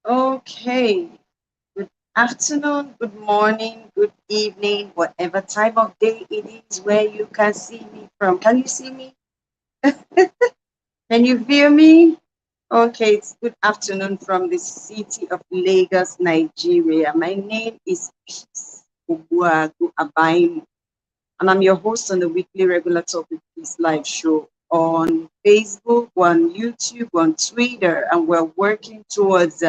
Okay. Good afternoon, good morning, good evening, whatever time of day it is where you can see me from. Can you see me? Can you hear me? Okay, it's good afternoon from the city of Lagos, Nigeria. My name is Peace Obuagu Abaim, and I'm your host on the weekly regular topic Peace Live show on Facebook, on YouTube, on Twitter, and we're working towards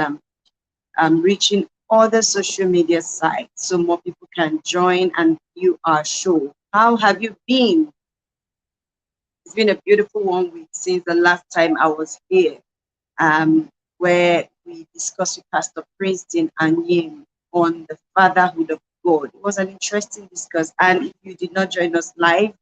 reaching other social media sites so more people can join and view our show. How have you been? It's been a beautiful 1 week since the last time I was here, where we discussed with Pastor Princeton and Yim on the fatherhood of God. It was an interesting discussion. And if you did not join us live,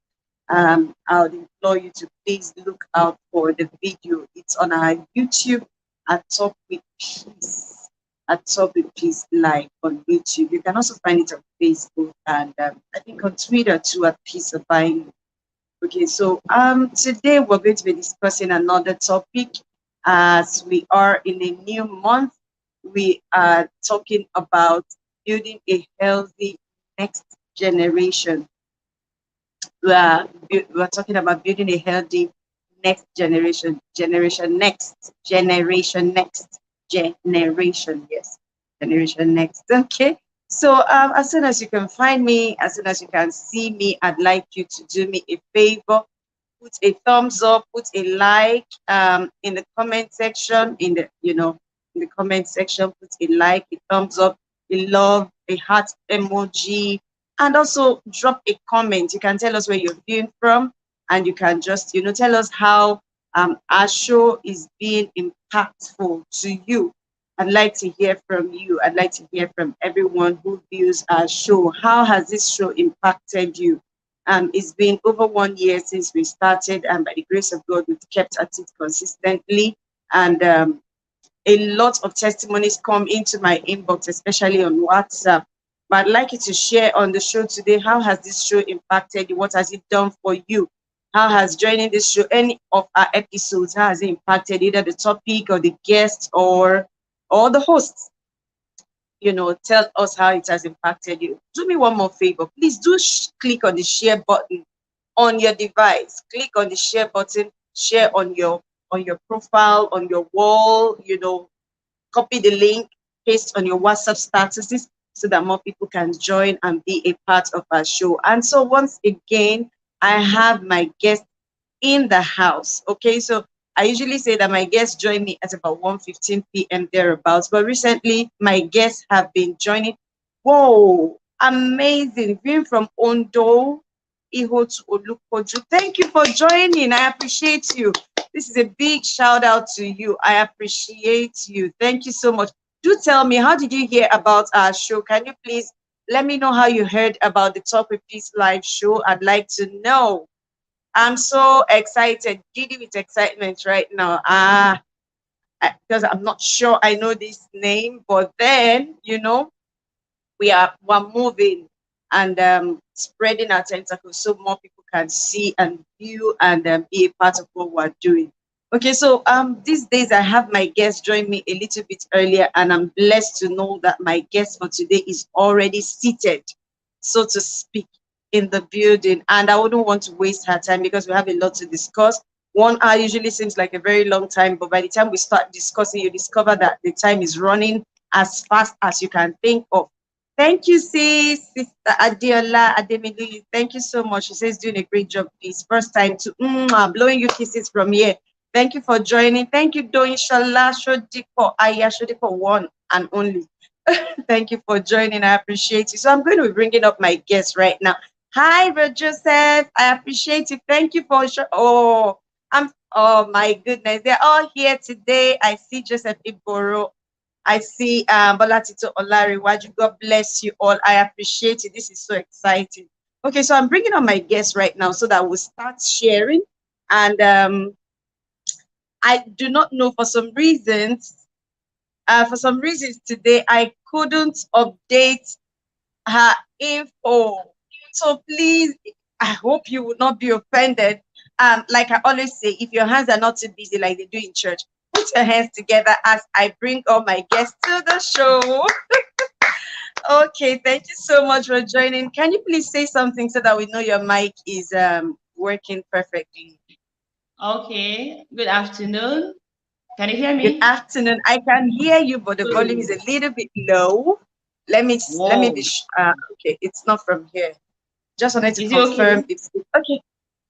I would implore you to please look out for the video. It's on our YouTube at Top with Peace, at Top with Peace Live on YouTube. You can also find it on Facebook and I think on Twitter too at Peace of Buying. Okay, so today we're going to be discussing another topic as we are in a new month. We are talking about building a healthy next generation. We are talking about building a healthy next generation, generation, yes, generation next. Okay. So as soon as you can find me, as soon as you can see me, I'd like you to do me a favor. Put a thumbs up, put a like in the comment section, in the comment section, put a like, a thumbs up, a love, a heart emoji, and also drop a comment. You can tell us where you're viewing from, and you can just, tell us how our show is being impactful to you. I'd like to hear from you. I'd like to hear from everyone who views our show. How has this show impacted you? It's been over 1 year since we started, and by the grace of God, we've kept at it consistently. And a lot of testimonies come into my inbox, especially on WhatsApp. But I'd like you to share on the show today. How has this show impacted you? What has it done for you? How has joining this show, any of our episodes, how has it impacted either the topic or the guest or the hosts? Tell us how it has impacted you. Do me one more favor. Please do click on the share button on your device. Click on the share button, share on your profile, on your wall, copy the link, paste on your WhatsApp statuses so that more people can join and be a part of our show. And so once again, I have my guest in the house. Okay, so I usually say that my guests join me at about 1:15 p.m. thereabouts, but recently my guests have been joining. Whoa, amazing! Being from Ondo, Iho to Olukoju. Thank you for joining. I appreciate you. This is a big shout out to you. I appreciate you. Thank you so much. Do tell me, how did you hear about our show? Can you please let me know how you heard about the Talk with Peace live show? I'd like to know. I'm so excited, giddy with excitement right now. Because I'm not sure I know this name, but then we're moving and spreading our tentacles so more people can see and view and be a part of what we're doing. Okay, so these days I have my guest join me a little bit earlier, and I'm blessed to know that my guest for today is already seated, so to speak, in the building. And I wouldn't want to waste her time because we have a lot to discuss. 1 hour usually seems like a very long time, but by the time we start discussing, you discover that the time is running as fast as you can think of. Thank you, sis, Sister Adiola Ademilu. Thank you so much. She says doing a great job, please. First time to blowing you kisses from here. Thank you for joining. Thank you, Do Inshallah Shodiko Aya Shodiko one and only. Thank you for joining. I appreciate you. So I'm going to be bringing up my guest right now. Hi, Brother Joseph. I appreciate you. Thank you for oh my goodness. They're all here today. I see Joseph Iboro. I see Bolatito Olariwaju. God bless you all. I appreciate it. This is so exciting. Okay, so I'm bringing on my guests right now so that we'll start sharing. And I do not know for some reasons. Today I couldn't update her info. So please, I hope you will not be offended. Like I always say, if your hands are not too busy like they do in church, put your hands together as I bring all my guests to the show. Okay, thank you so much for joining. Can you please say something so that we know your mic is working perfectly? Okay, good afternoon. Can you hear Good me? afternoon. I can hear you, but the volume is Good. a little bit low. Let me be Whoa. okay. It's not from here. Just wanted to Is it okay? confirm it's okay.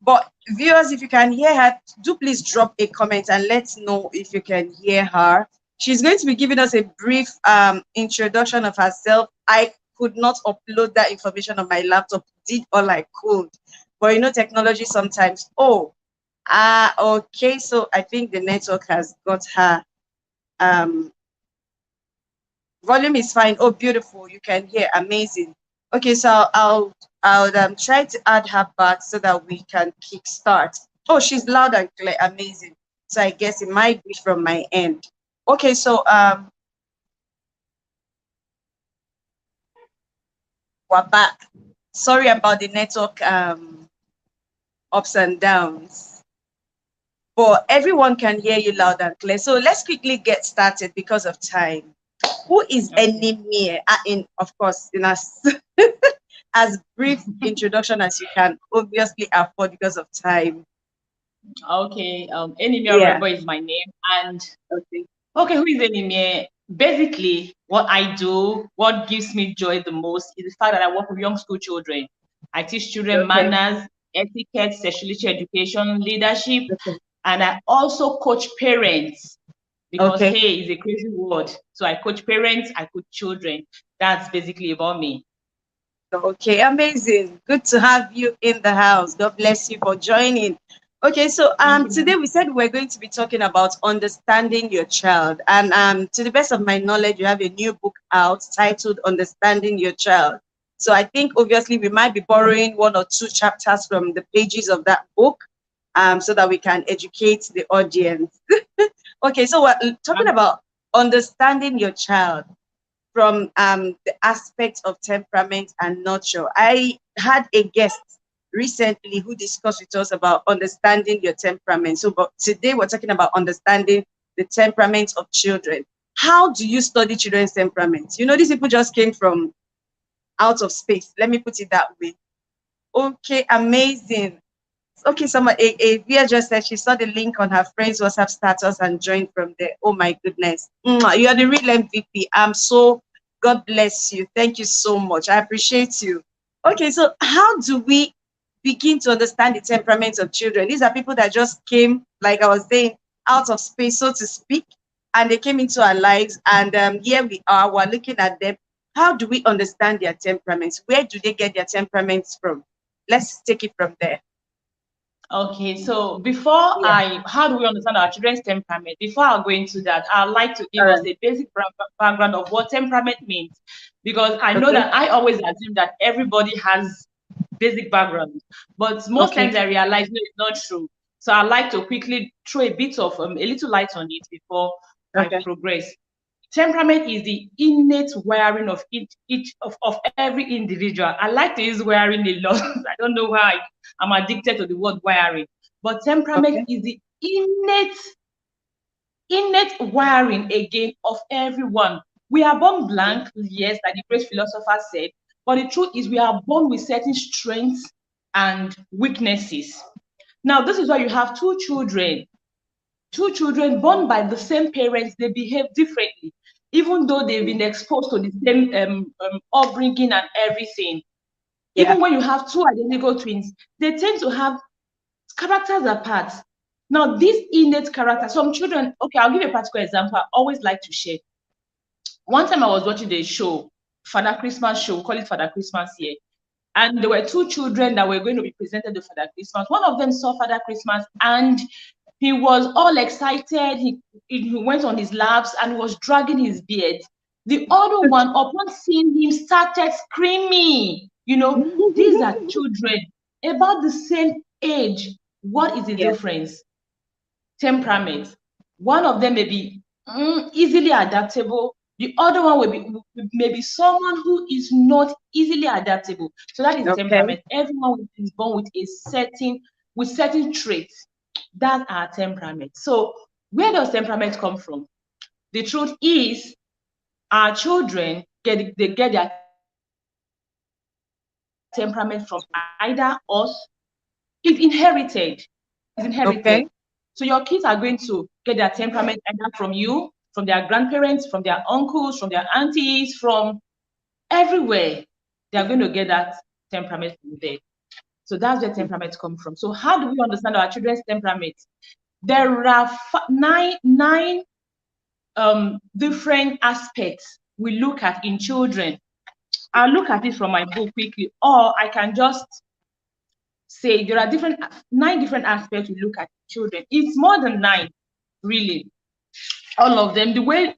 But viewers, if you can hear her, do please drop a comment and let's know if you can hear her. She's going to be giving us a brief introduction of herself. I could not upload that information on my laptop, did all I could. But you know, technology sometimes. Oh, okay. So I think the network has got her. Um, Volume is fine. Oh, beautiful. You can hear. Amazing. Okay, so I'll try to add her back so that we can kickstart. Oh, she's loud and clear. Amazing. So I guess it might be from my end. Okay, so we're back. Sorry about the network ups and downs. But everyone can hear you loud and clear. So let's quickly get started because of time. Who is Okay. Ehimien? In of course, in us as brief introduction as you can obviously afford because of time. Okay. Ehimien Yeah. Oruebor is my name. And Okay. okay, who is Ehimien? Basically, what I do, what gives me joy the most is the fact that I work with young school children. I teach children Okay. manners, etiquette, sexuality education, leadership, Okay. and I also coach parents because Okay. hey, is a crazy word. So I coach parents, I coach children. That's basically about me. Okay. Amazing. Good to have you in the house. God bless you for joining. Okay, so Thank you. today we said we're going to be talking about understanding your child. And to the best of my knowledge, you have a new book out titled Understanding Your Child. So I think obviously we might be borrowing one or two chapters from the pages of that book so that we can educate the audience. Okay, so we're talking about understanding your child from the aspect of temperament and nurture. I had a guest recently who discussed with us about understanding your temperament. So, but today we're talking about understanding the temperament of children. How do you study children's temperament? You know, these people just came from out of space. Let me put it that way. Okay, amazing. Okay, someone a Via just said she saw the link on her friend's WhatsApp status and joined from there. Oh my goodness. Mwah, you are the real MVP. I'm so God bless you. Thank you so much. I appreciate you. Okay, so how do we begin to understand the temperaments of children? These are people that just came, like I was saying, out of space, so to speak, and they came into our lives. And here we are, we're looking at them. How do we understand their temperaments? Where do they get their temperaments from? Let's take it from there. Okay, so before Yeah. how do we understand our children's temperament? Before I go into that, I'd like to give All us right. a basic background of what temperament means, because I know Okay. that I always assume that everybody has basic background, but most Okay. times I realize no, it's not true. So I like to quickly throw a bit of a little light on it before I Okay. progress. Temperament is the innate wiring of each of every individual. I like to use wiring a lot. I don't know why I'm addicted to the word wiring, but temperament Okay. is the innate wiring again of everyone. We are born blank, yes, like the great philosopher said, but the truth is we are born with certain strengths and weaknesses. Now, this is why you have two children born by the same parents, they behave differently, even though they've been exposed to the same upbringing and everything. Yeah. Even when you have two identical twins, they tend to have characters apart. Now, this innate character, some children, okay, I'll give you a particular example I always like to share. One time I was watching the show, Father Christmas show, we call it Father Christmas here. And there were two children that were going to be presented to Father Christmas. One of them saw Father Christmas and he was all excited. He went on his laps and was dragging his beard. The other one, upon seeing him, started screaming. These are children about the same age. What is the Yeah. difference? Temperament. One of them may be easily adaptable. The other one will be maybe someone who is not easily adaptable. So that is Okay. temperament. Everyone is born with certain traits. That's our temperament. So Where does temperament come from? The truth is, our children get their temperament from either us. It's inherited. It's inherited. Okay. So your kids are going to get their temperament either from you, from their grandparents, from their uncles, from their aunties, from everywhere. They are going to get that temperament from there. So that's where temperament comes from. So how do we understand our children's temperament? There are nine different aspects we look at in children. I'll look at it from my book quickly, or I can just say there are 9 different aspects we look at children. It's more than 9, really. All of them, the way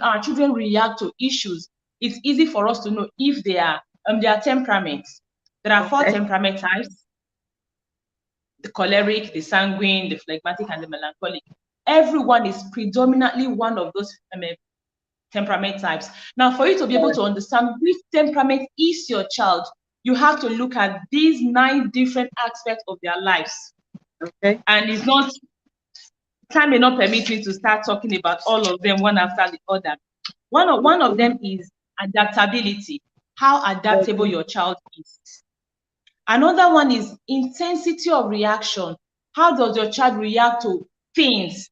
our children react to issues, it's easy for us to know if they are their temperaments. There are 4 temperament types: the choleric, the sanguine, the phlegmatic, and the melancholic. Everyone is predominantly one of those temperament types. Now, for you to be able to understand which temperament is your child, you have to look at these 9 different aspects of their lives. Okay. And it's not, time may not permit me to start talking about all of them one after the other. One of them is adaptability, how adaptable your child is. Another one is intensity of reaction. How does your child react to things?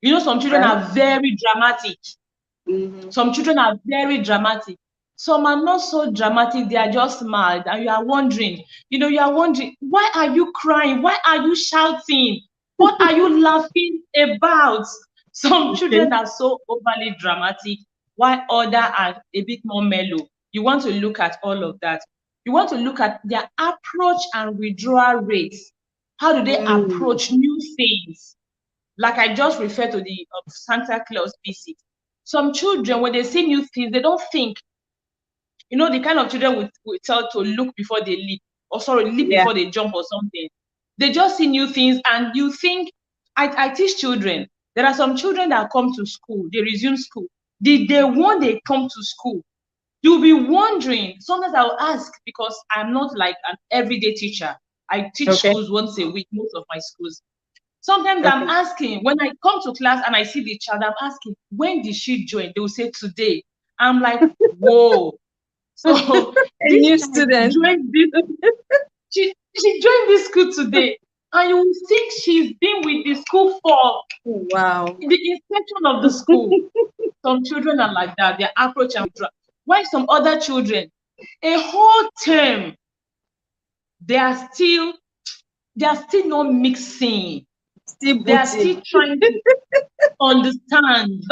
You know, some children are very dramatic. Some children are very dramatic. Some are not so dramatic. They are just mild. And you are wondering, why are you crying? Why are you shouting? What are you laughing about? Some children are so overly dramatic, while others are a bit more mellow. You want to look at all of that. You want to look at their approach and withdrawal rates. How do they approach new things? Like I just referred to the Santa Claus visit. Some children, when they see new things, they don't think. You know, the kind of children we tell to look before they leap, or leap before they jump or something. They just see new things, and you think, I teach children. There are some children that come to school, they resume school. The day one they come to school, you'll be wondering. Sometimes I'll ask, because I'm not like an everyday teacher. I teach schools once a week, most of my schools. Sometimes I'm asking, when I come to class and I see the child, I'm asking, when did she join? They will say today. I'm like, whoa. So a new student. She joined this school today. And you will think she's been with the school for the inception of the school. Some children are like that. Their approach and withdrawal. Why some other children, a whole term, they are still not mixing. They are still trying to understand.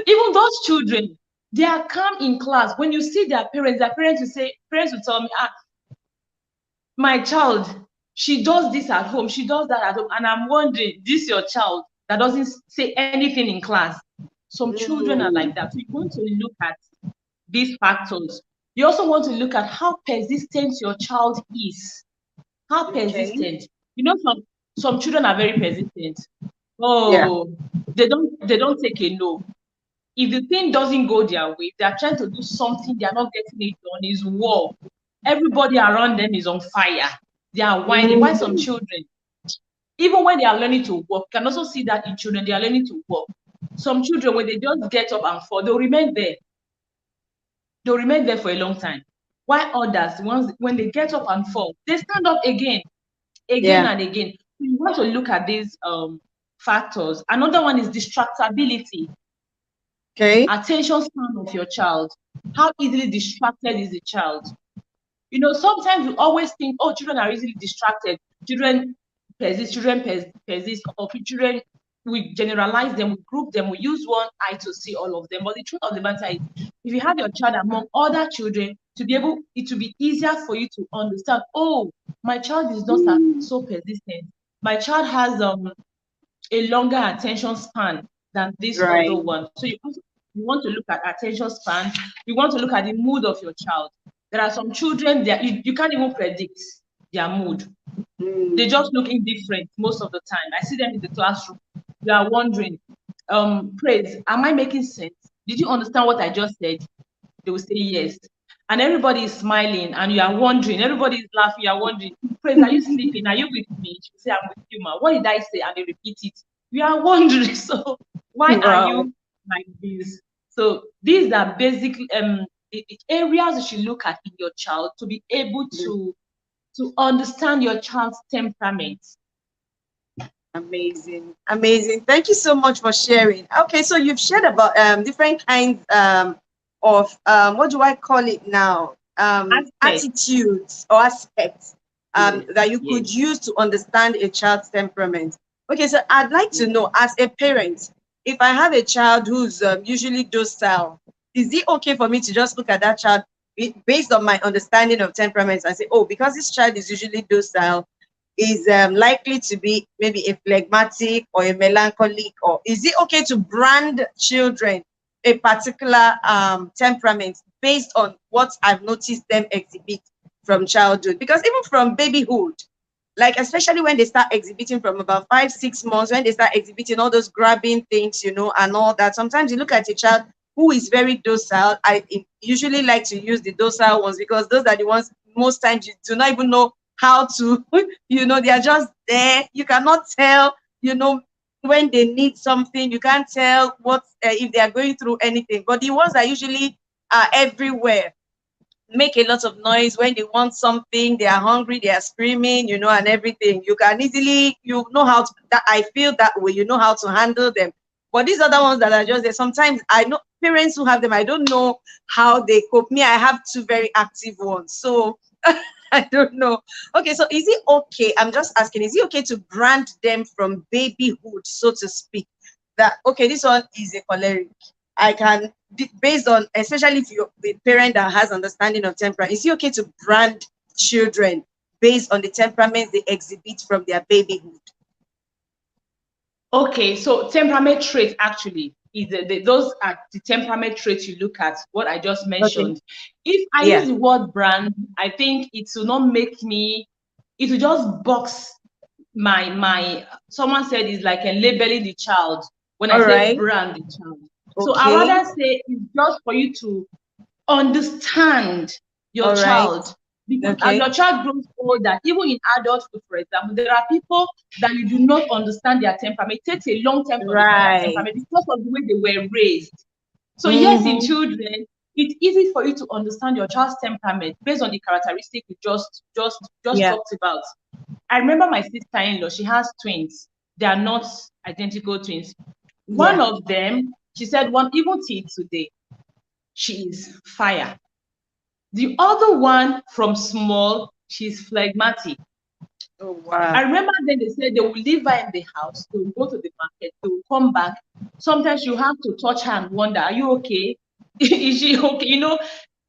Even those children, they are calm in class. When you see their parents will tell me, my child, she does this at home, she does that at home. And I'm wondering, this your child that doesn't say anything in class. Some children are like that. So you want to look at these factors. You also want to look at how persistent your child is. How persistent. You know, some children are very persistent. They don't take a no. If the thing doesn't go their way, they are trying to do something, they are not getting it done, is war. Everybody around them is on fire. They are whining. Why some children, even when they are learning to walk, you can also see that in children, they are learning to walk. Some children, when they just get up and fall, they'll remain there. They'll remain there for a long time. While others, when they get up and fall, they stand up again and again. So you want to look at these factors. Another one is distractibility. Attention span of your child. How easily distracted is the child? You know, sometimes you always think, oh, children are easily distracted. Children persist, or children, we generalize them, we group them, we use one eye to see all of them. But the truth of the matter is, if you have your child among other children, it will be easier for you to understand, oh, my child is not so persistent. My child has a longer attention span than this other one. So you want to look at attention span. You want to look at the mood of your child. There are some children that you can't even predict their mood. They just look indifferent most of the time. I see them in the classroom. You are wondering, Praise, am I making sense? Did you understand what I just said? They will say yes. And everybody is smiling, and you are wondering, everybody is laughing, you are wondering, Praise, are you sleeping? Are you with me? She will say, I'm with you, ma. What did I say? And they repeat it. We are wondering, so why are you like this? So these are basically the areas you should look at in your child to be able to understand your child's temperament. Amazing, amazing. Thank you so much for sharing. Okay, so you've shared about different kinds of what do I call it now? Attitudes or aspects that you could use to understand a child's temperament. Okay, so I'd like to know, as a parent, if I have a child who's usually docile, is it okay for me to just look at that child based on my understanding of temperaments and say, oh, because this child is usually docile, is likely to be maybe a phlegmatic or a melancholic, or is it okay to brand children a particular temperament based on what I've noticed them exhibit from childhood? Because even from babyhood, like especially when they start exhibiting from about 5-6 months, when they start exhibiting all those grabbing things, you know, and all that, sometimes you look at a child who is very docile. I usually like to use the docile ones because those are the ones most times you do not even know how to, you know, they are just there. You cannot tell, you know, when they need something. You can't tell what if they are going through anything. But the ones that usually are everywhere, make a lot of noise when they want something, they are hungry, they are screaming, you know, and everything. You can easily, you know how to, that I feel that way, you know how to handle them. But these other ones that are just there, sometimes I know parents who have them, I don't know how they cope. Me, I have 2 very active ones. So I don't know. Okay, so is it okay? I'm just asking, is it okay to brand them from babyhood, so to speak? That, okay, this one is a choleric. I can, based on, especially if you're a parent that has understanding of temperament, is it okay to brand children based on the temperament they exhibit from their babyhood? Okay, so temperament traits actually is those are the temperament traits you look at, what I just mentioned. If I use the word brand, I think it will not make me, it will just box my someone said it's like a labeling the child when I say brand the child. So I rather say it's just for you to understand your child. Because as your child grows older, even in adulthood, for example, there are people that you do not understand their temperament. It takes a long time to understand their temperament because of the way they were raised. So yes, in children, it's easy for you to understand your child's temperament based on the characteristic we just talked about. I remember my sister-in-law, she has twins. They are not identical twins. One of them, she said, one, even till today, she is fire. The other one, from small, she's phlegmatic. Oh, wow. I remember then they said they will leave her in the house, they will go to the market, they will come back. Sometimes you have to touch her and wonder, are you okay? Is she okay? You know,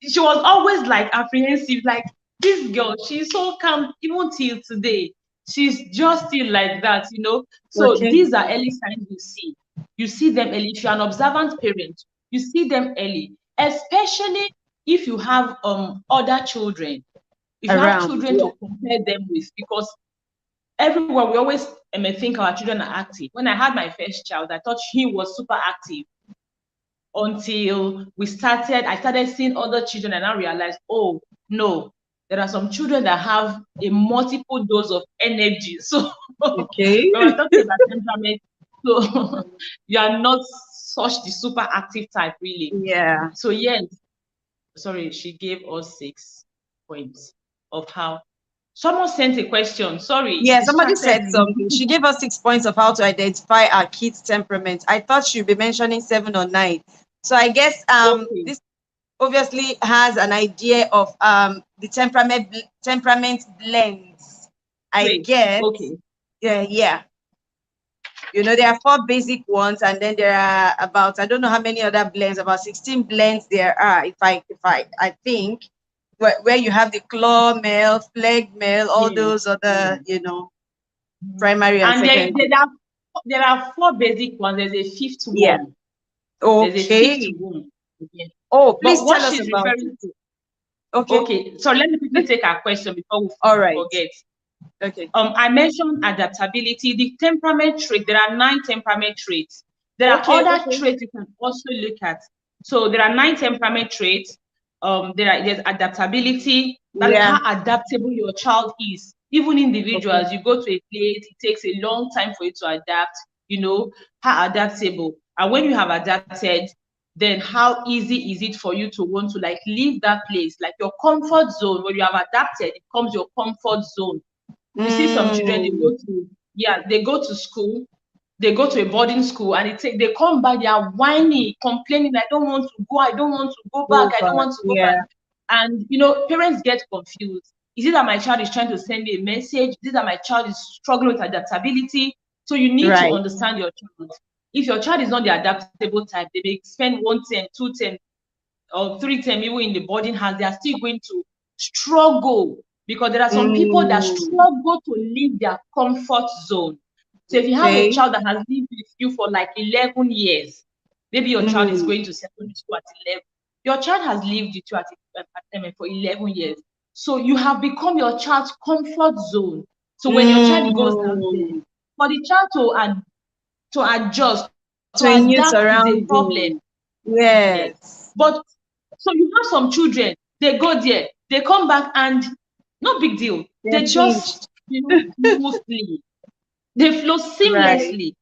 she was always like apprehensive, like this girl, she's so calm, even till today. She's just still like that, you know. So these are early signs you see. You see them early. If you're an observant parent, you see them early, especially if you have other children. If you have children to compare them with, because everywhere we always think our children are active. When I had my first child, I thought he was super active until I started seeing other children, and I realized, oh no, there are some children that have a multiple dose of energy. So when we're talking about temperament, so you are not such the super active type, really. Yeah. So yes, sorry, she gave us 6 points of how. Someone sent a question. Sorry. Yeah, somebody said something. She gave us 6 points of how to identify our kids' temperament. I thought she'd be mentioning 7 or 9. So I guess this obviously has an idea of the temperament blends. I guess. Yeah. You know, there are 4 basic ones, and then there are about, I don't know how many other blends, about 16 blends there are, if I think, where you have the claw male, flag male, all those other, you know, primary and secondary. There are 4 basic ones. There's a 5th one. There's a 5th one. Oh, please but what tell us she's about referring it. to. Okay. So let me quickly take our question before we forget. Okay. I mentioned adaptability. The temperament trait. There are 9 temperament traits. There are other traits you can also look at. So there are 9 temperament traits. There's adaptability. That is how adaptable your child is. Even individuals, you go to a place, it takes a long time for you to adapt. you know, how adaptable. And when you have adapted, then how easy is it for you to want to like leave that place, like your comfort zone? When you have adapted, it becomes your comfort zone. You see some children, they go to, they go to school, they go to a boarding school, and they come back, they are whiny, complaining, I don't want to go, I don't want to go back, I don't want to go back. And you know, parents get confused. Is it that my child is trying to send me a message? Is it that my child is struggling with adaptability? So you need to understand your child. If your child is not the adaptable type, they may spend 1 term, 2 term, or 3 term even in the boarding house, they are still going to struggle, because there are some people that struggle to leave their comfort zone. So if you have a child that has lived with you for like 11 years, maybe your child is going to secondary school at 11, your child has lived with you at for 11 years. So you have become your child's comfort zone. So when your child goes out there, for the child to adjust, to adapt is a problem. Yes. But so you have some children, they go there, they come back, and no big deal. They just, you know, smoothly. They flow seamlessly.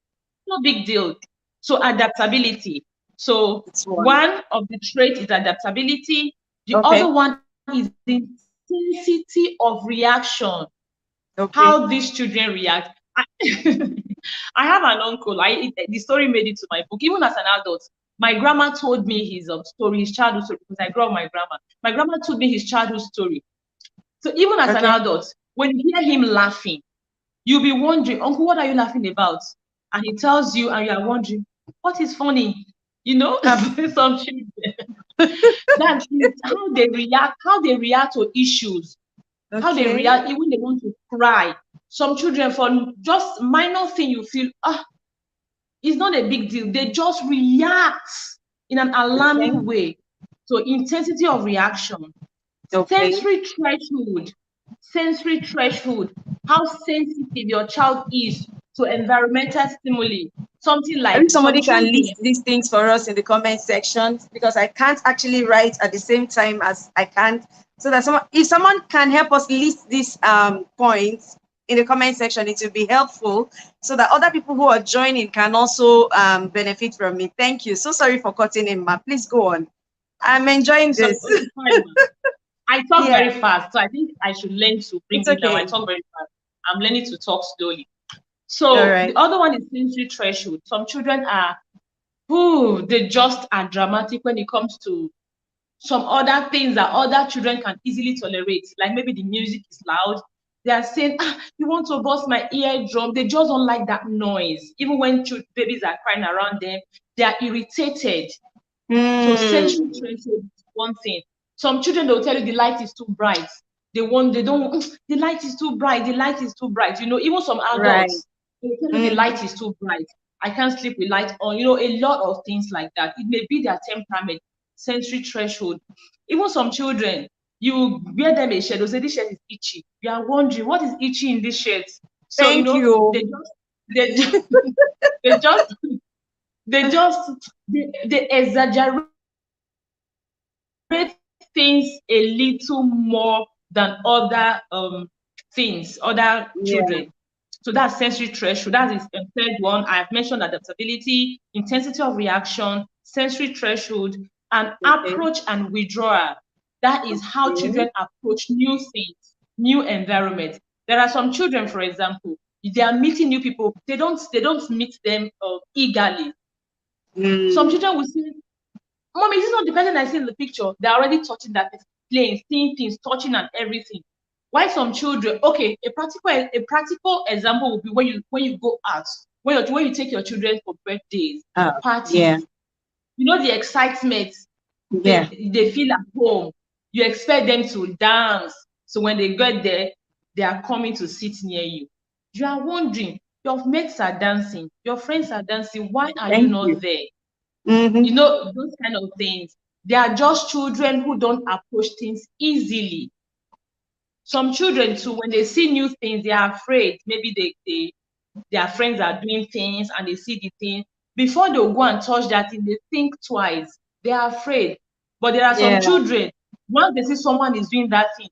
No big deal. So adaptability. So one of the traits is adaptability. The other one is intensity of reaction. How these children react. I have an uncle. The story made it to my book. Even as an adult, my grandma told me his story, his childhood story, because I grew up with my grandma. My grandma told me his childhood story. So even as an adult, when you hear him laughing, you'll be wondering, Uncle, what are you laughing about? And he tells you, and you are wondering, what is funny? You know, some children. That is how they react to issues. How they react, even they want to cry. Some children, for just minor thing, you feel, it's not a big deal. They just react in an alarming way. So intensity of reaction. Sensory threshold. How sensitive your child is to environmental stimuli. Something like, maybe somebody can list these things for us in the comment section, because I can't actually write at the same time as I can't. So that if someone can help us list these points in the comment section, it will be helpful, so that other people who are joining can also benefit from it. Thank you. So sorry for cutting in, ma. Please go on. I'm enjoying this. I talk very fast, so I think I should learn to bring it down. I talk very fast. I'm learning to talk slowly. So the other one is sensory threshold. Some children are, they just are dramatic when it comes to some other things that other children can easily tolerate. Like maybe the music is loud. They are saying, you want to burst my eardrum. They just don't like that noise. Even when babies are crying around them, they are irritated. So sensory threshold is one thing. Some children, they'll tell you the light is too bright. The light is too bright. The light is too bright. You know, even some adults, they'll tell you the light is too bright. I can't sleep with light on. You know, a lot of things like that. It may be their temperament, sensory threshold. Even some children, you wear them a shirt, they'll say this shirt is itchy. You are wondering, what is itchy in this shirt? So they exaggerate things a little more than other things, other children. So that's sensory threshold. That is the third one. I've mentioned adaptability, intensity of reaction, sensory threshold, and approach and withdrawal. That is how children approach new things, new environments. There are some children, for example, if they are meeting new people, they don't meet them eagerly. Some children will say, Mommy, this is not the person I see in the picture. They're already touching that person, playing, seeing things, touching and everything. Why some children? Okay, a practical example would be when you go out, when you take your children for birthdays, parties. You know the excitement they feel at home. You expect them to dance. So when they get there, they are coming to sit near you. You are wondering, your mates are dancing, your friends are dancing. Why are you not there? You know, those kind of things. They are just children who don't approach things easily. Some children too, when they see new things, they are afraid. Maybe their friends are doing things and they see the thing. Before they go and touch that thing, they think twice. They are afraid. But there are some children, once they see someone is doing that thing,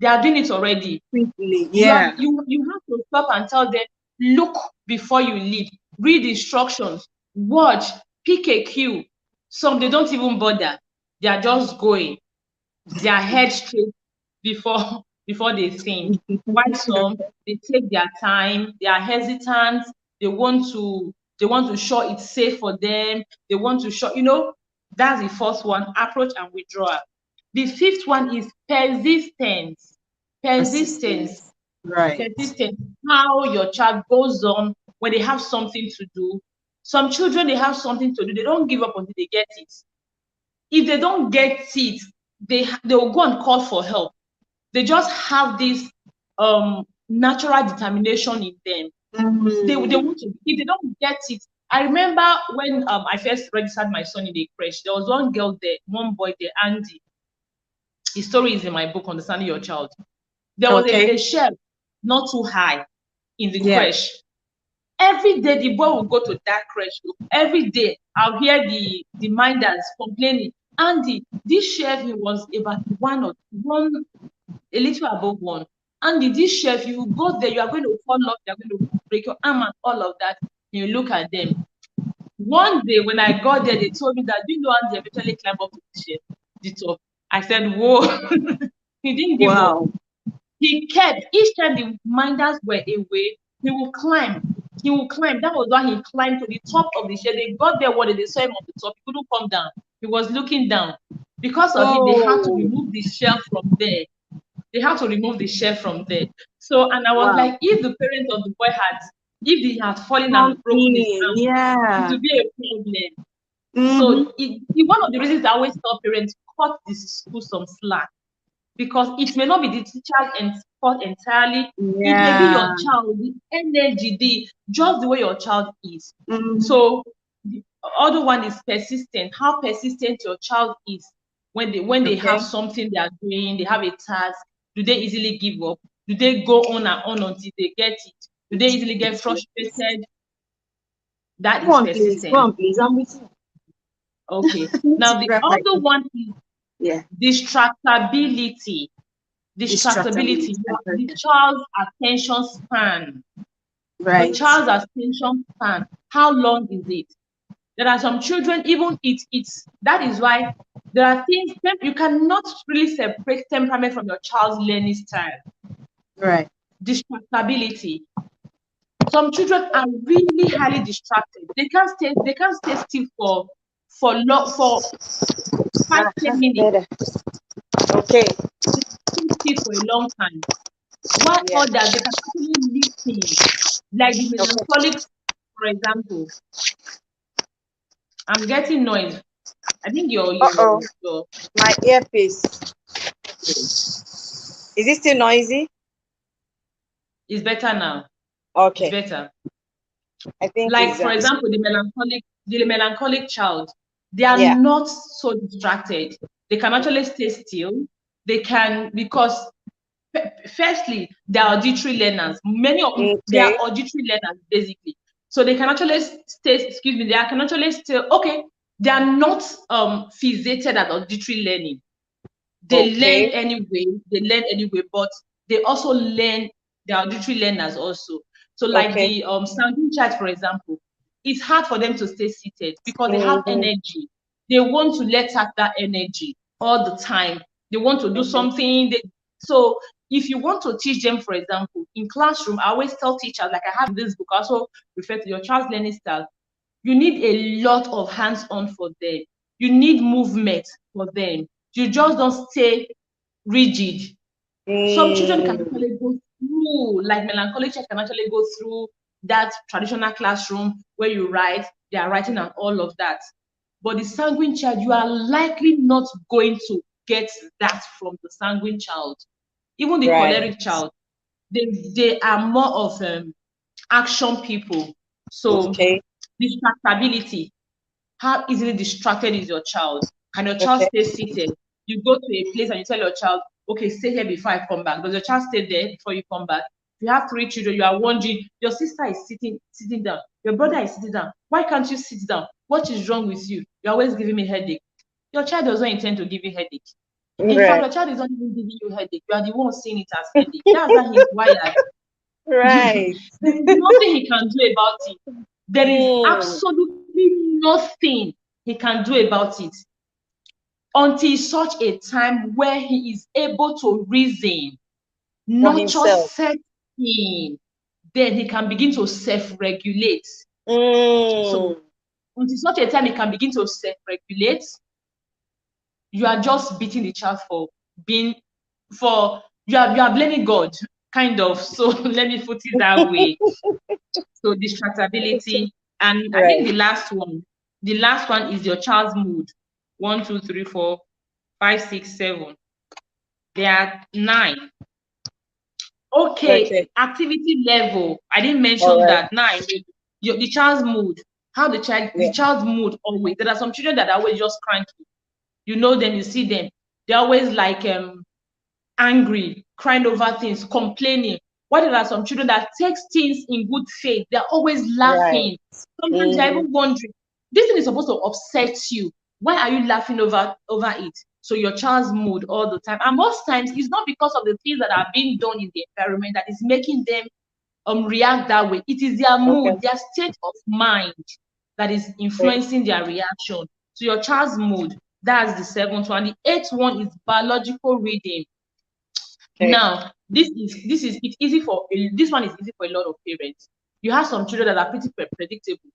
they are doing it already. You have to stop and tell them, look before you leave. read instructions, watch, pick a cue. Some they don't even bother. They are just going. Their head straight before they think. While some they take their time, they are hesitant, they want to show it's safe for them, they want to show, that's the first one, approach and withdrawal. The fifth one is persistence. Persistence. Persistence. Right. Persistence. How your child goes on when they have something to do. Some children, they have something to do, they don't give up until they get it. If they don't get it, they will go and call for help. They just have this natural determination in them. They want to. If they don't get it, I remember when I first registered my son in the creche, there was one girl there, one boy there, Andy. His story is in my book, Understanding Your Child. There was a shelf not too high in the creche. Every day the boy will go to that creche. Every day I'll hear the minders complaining, Andy, this shelf was about one, a little above one. Andy, this shelf, you go there, you are going to fall off, you are going to break your arm and all of that. You look at them. One day when I got there, they told me that, Andy eventually climbed up to the shelf, the top. I said, whoa. He didn't give up. He kept, each time the minders were away, he will climb. He will climb. That was why he climbed to the top of the shelf. They got there one day, they saw him on the top. He couldn't come down. He was looking down. Because of it, they had to remove the shelf from there. They had to remove the shelf from there. So, and I was like, if the parent of the boy if he had fallen and broken his arm, it would be a problem. So, one of the reasons I always tell parents, cut the school some slack. Because it may not be the teacher's fault entirely. It may be your child, the energy, just the way your child is. So the other one is persistent. How persistent your child is when they have something they are doing, they have a task. Do they easily give up? Do they go on and on until they get it? Do they easily get frustrated? That is persistent. Go on, please. I'm with you. Okay. Now the other one is distractibility. Distractibility. The child's attention span. Right. The child's attention span. How long is it? There are some children, even that is why there are things you cannot really separate temperament from your child's learning style. Right. Distractibility. Some children are really highly distracted. They can't stay still for 5-10 minutes. Okay. They can't stay for a long time. While others, they can actually listen. Like the melancholic, for example. I'm getting noise. I think your my earpiece. Is it still noisy? It's better now. Okay. It's better. I think like for example, the melancholic child, they are not so distracted. They can actually stay still. They can, because firstly, they are auditory learners. Many of them, they are auditory learners basically. So they can actually they are not fixated at auditory learning. They learn anyway, but they also learn, the auditory learners also. So like the sounding child, for example, it's hard for them to stay seated because they have energy. They want to let out that energy all the time. They want to do something. So if you want to teach them, for example, in classroom, I always tell teachers, like I have this book, also refer to your child's learning style. You need a lot of hands-on for them. You need movement for them. You just don't stay rigid. Some children can actually go through, like melancholy child can actually go through that traditional classroom where you write, they are writing and all of that. But the sanguine child, you are likely not going to get that from the sanguine child. Even the choleric child, they are more of action people. So distractibility, how easily distracted is your child? Can your child stay seated? You go to a place and you tell your child, okay, stay here before I come back. Does your child stay there before you come back? If you have 3 children, you are wondering, your sister is sitting down, your brother is sitting down. Why can't you sit down? What is wrong with you? You're always giving me headache. Your child doesn't intend to give you headache. In fact, your child is not even giving you headache. You are the one seeing it as headache. That's how he's wired. Right. There's nothing he can do about it. There is absolutely nothing he can do about it until such a time where he is able to reason, nurture set him, then he can begin to self-regulate. So until such a time he can begin to self-regulate, you are just beating the child for being, you are blaming God, kind of. So let me put it that way. So distractibility, and I think the last one is your child's mood. 1, 2, 3, 4, 5, 6, 7. There are 9. Okay, activity level. I didn't mention that. 9. The child's mood. How the child's mood always. There are some children that are always just cranky. You know them, you see them. They're always like angry, crying over things, complaining. While there are some children that takes things in good faith, they're always laughing. Sometimes they're even wondering, this thing is supposed to upset you. Why are you laughing over it? So your child's mood all the time. And most times it's not because of the things that are being done in the environment that is making them react that way. It is their mood, their state of mind that is influencing their reaction. So your child's mood, that's the 7th one. The 8th one is biological reading. Now, this one is easy for a lot of parents. You have some children that are pretty predictable.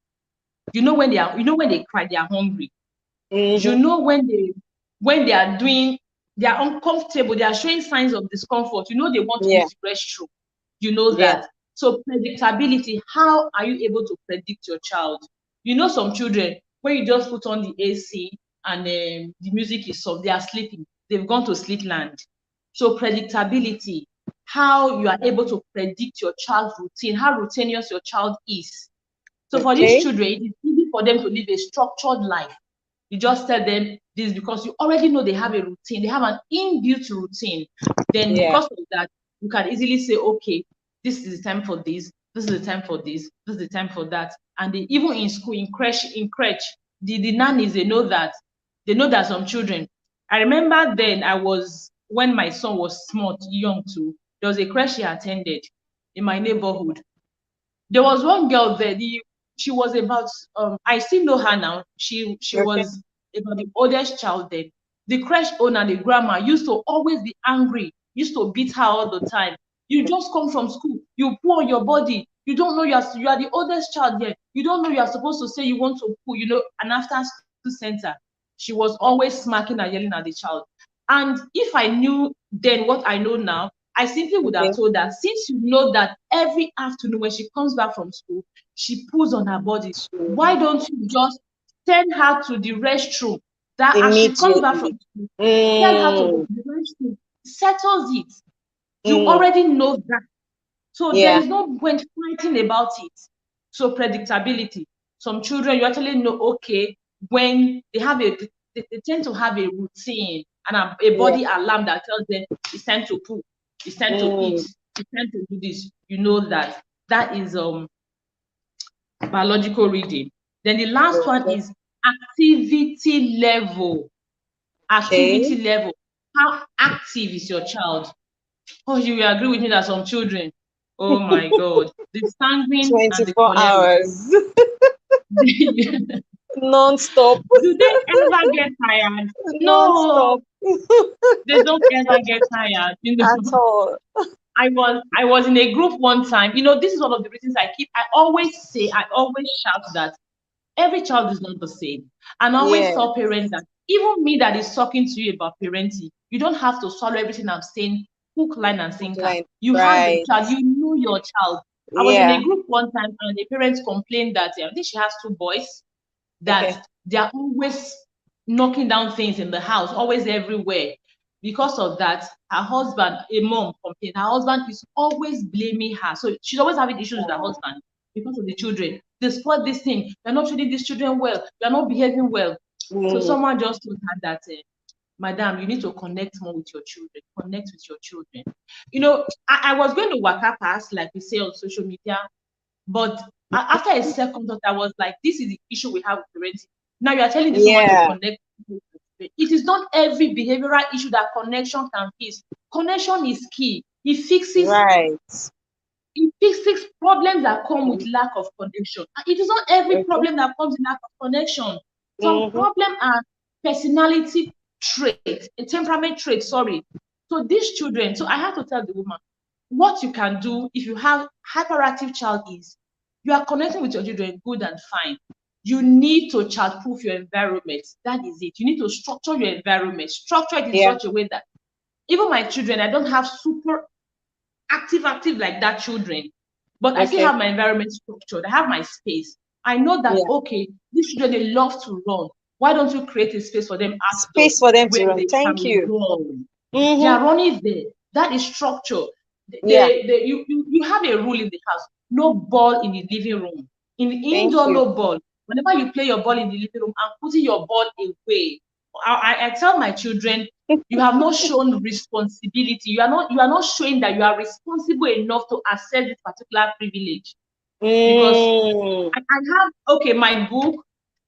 You know when they cry, they are hungry. You know when they are uncomfortable, they are showing signs of discomfort. You know they want to use the restroom. You know that. So predictability, how are you able to predict your child? You know some children, when you just put on the AC and the music is soft, they are sleeping. They've gone to sleep land. So predictability, how you are able to predict your child's routine, how routinous your child is. So for these children, it is easy for them to live a structured life. You just tell them this because you already know they have a routine. They have an inbuilt routine. Then because of that, you can easily say, okay, this is the time for this is the time for this is the time for that. And even in school, in crèche, the nannies, they know that some children. I remember then when my son was small, young too, there was a crèche he attended in my neighborhood. There was one girl there, she was about, I still know her now. She was about the oldest child then. The crèche owner, the grandma, used to always be angry, used to beat her all the time. You just come from school, you poo on your body. You don't know you are the oldest child there. You don't know you are supposed to say you want to poo, and after school center, she was always smacking and yelling at the child. And if I knew then what I know now, I simply would have told her, since you know that every afternoon when she comes back from school, she pulls on her body, why don't you just send her to the restroom? That as she comes back from school, send her to the restroom, settles it. You already know that. So there is no point fighting about it. So predictability. Some children, you actually know, okay, when they tend to have a routine and a body alarm that tells them it's time to poo, it's time to eat, it's time to do this. You know that is biological reading. Then the last one is activity level. Activity level. How active is your child? Oh, you will agree with me that some children, oh my God, the sanguine and the 24 choleric. hours. Non-stop. Do they ever get tired? Non-stop. No, they don't ever get tired. At all. I was in a group one time. This is one of the reasons I always shout that every child is not the same. And I always tell parents that even me that is talking to you about parenting, you don't have to swallow everything I'm saying, hook, line, and sinker. You have the child, you know your child. I was in a group one time and the parents complained that I think she has 2 boys, that they are always knocking down things in the house, always everywhere. Because of that, her husband, a mom complained, her husband is always blaming her. So she's always having issues with her husband because of the children. They spoil this thing. They're not treating these children well. They're not behaving well. So someone just told her that, Madam, you need to connect more with your children. Connect with your children. I was going to waka past, like we say on social media, but after a second thought, I was like, this is the issue we have with parenting. Now you are telling this woman to connect. It is not every behavioral issue that connection can fix. Connection is key. It it fixes problems that come with lack of connection. It is not every problem that comes with lack of connection. Some problems are personality traits, a temperament trait, sorry. So these children, so I have to tell the woman, what you can do if you have hyperactive child is, you are connecting with your children, good and fine. You need to child-proof your environment. That is it. You need to structure your environment. Structure it in such a way that even my children, I don't have super active like that children, but I still have my environment structured. I have my space. I know that, okay, these children, they love to run. Why don't you create a space for them outdoor Space for them to where run. they Thank can you. run? Their running is there. That is structure. You have a rule in the house. No ball in the living room. In the indoor, no ball. Whenever you play your ball in the living room, I'm putting your ball away. I tell my children, you have not shown responsibility. You are not showing that you are responsible enough to access this particular privilege. Because I have, my book.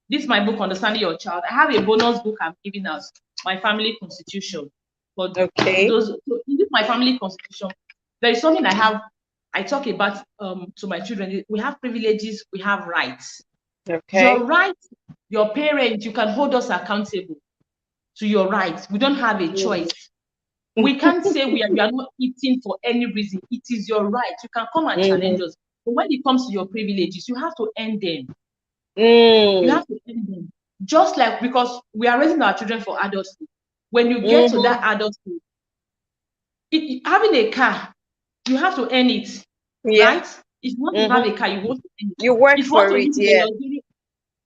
This is my book, Understanding Your Child. I have a bonus book I'm giving us, my family constitution. But those, so in this my family constitution, there is something I talk about to my children. We have privileges, we have rights. Your rights, your parents, you can hold us accountable to your rights. We don't have a choice. We can't say we are not eating for any reason. It is your right. You can come and challenge us. But when it comes to your privileges, you have to end them. You have to end them. Just like, because we are raising our children for adulthood. When you get to that adulthood, having a car, you have to earn it, right? If you want to have a car, you want to earn it. You work if you for it, if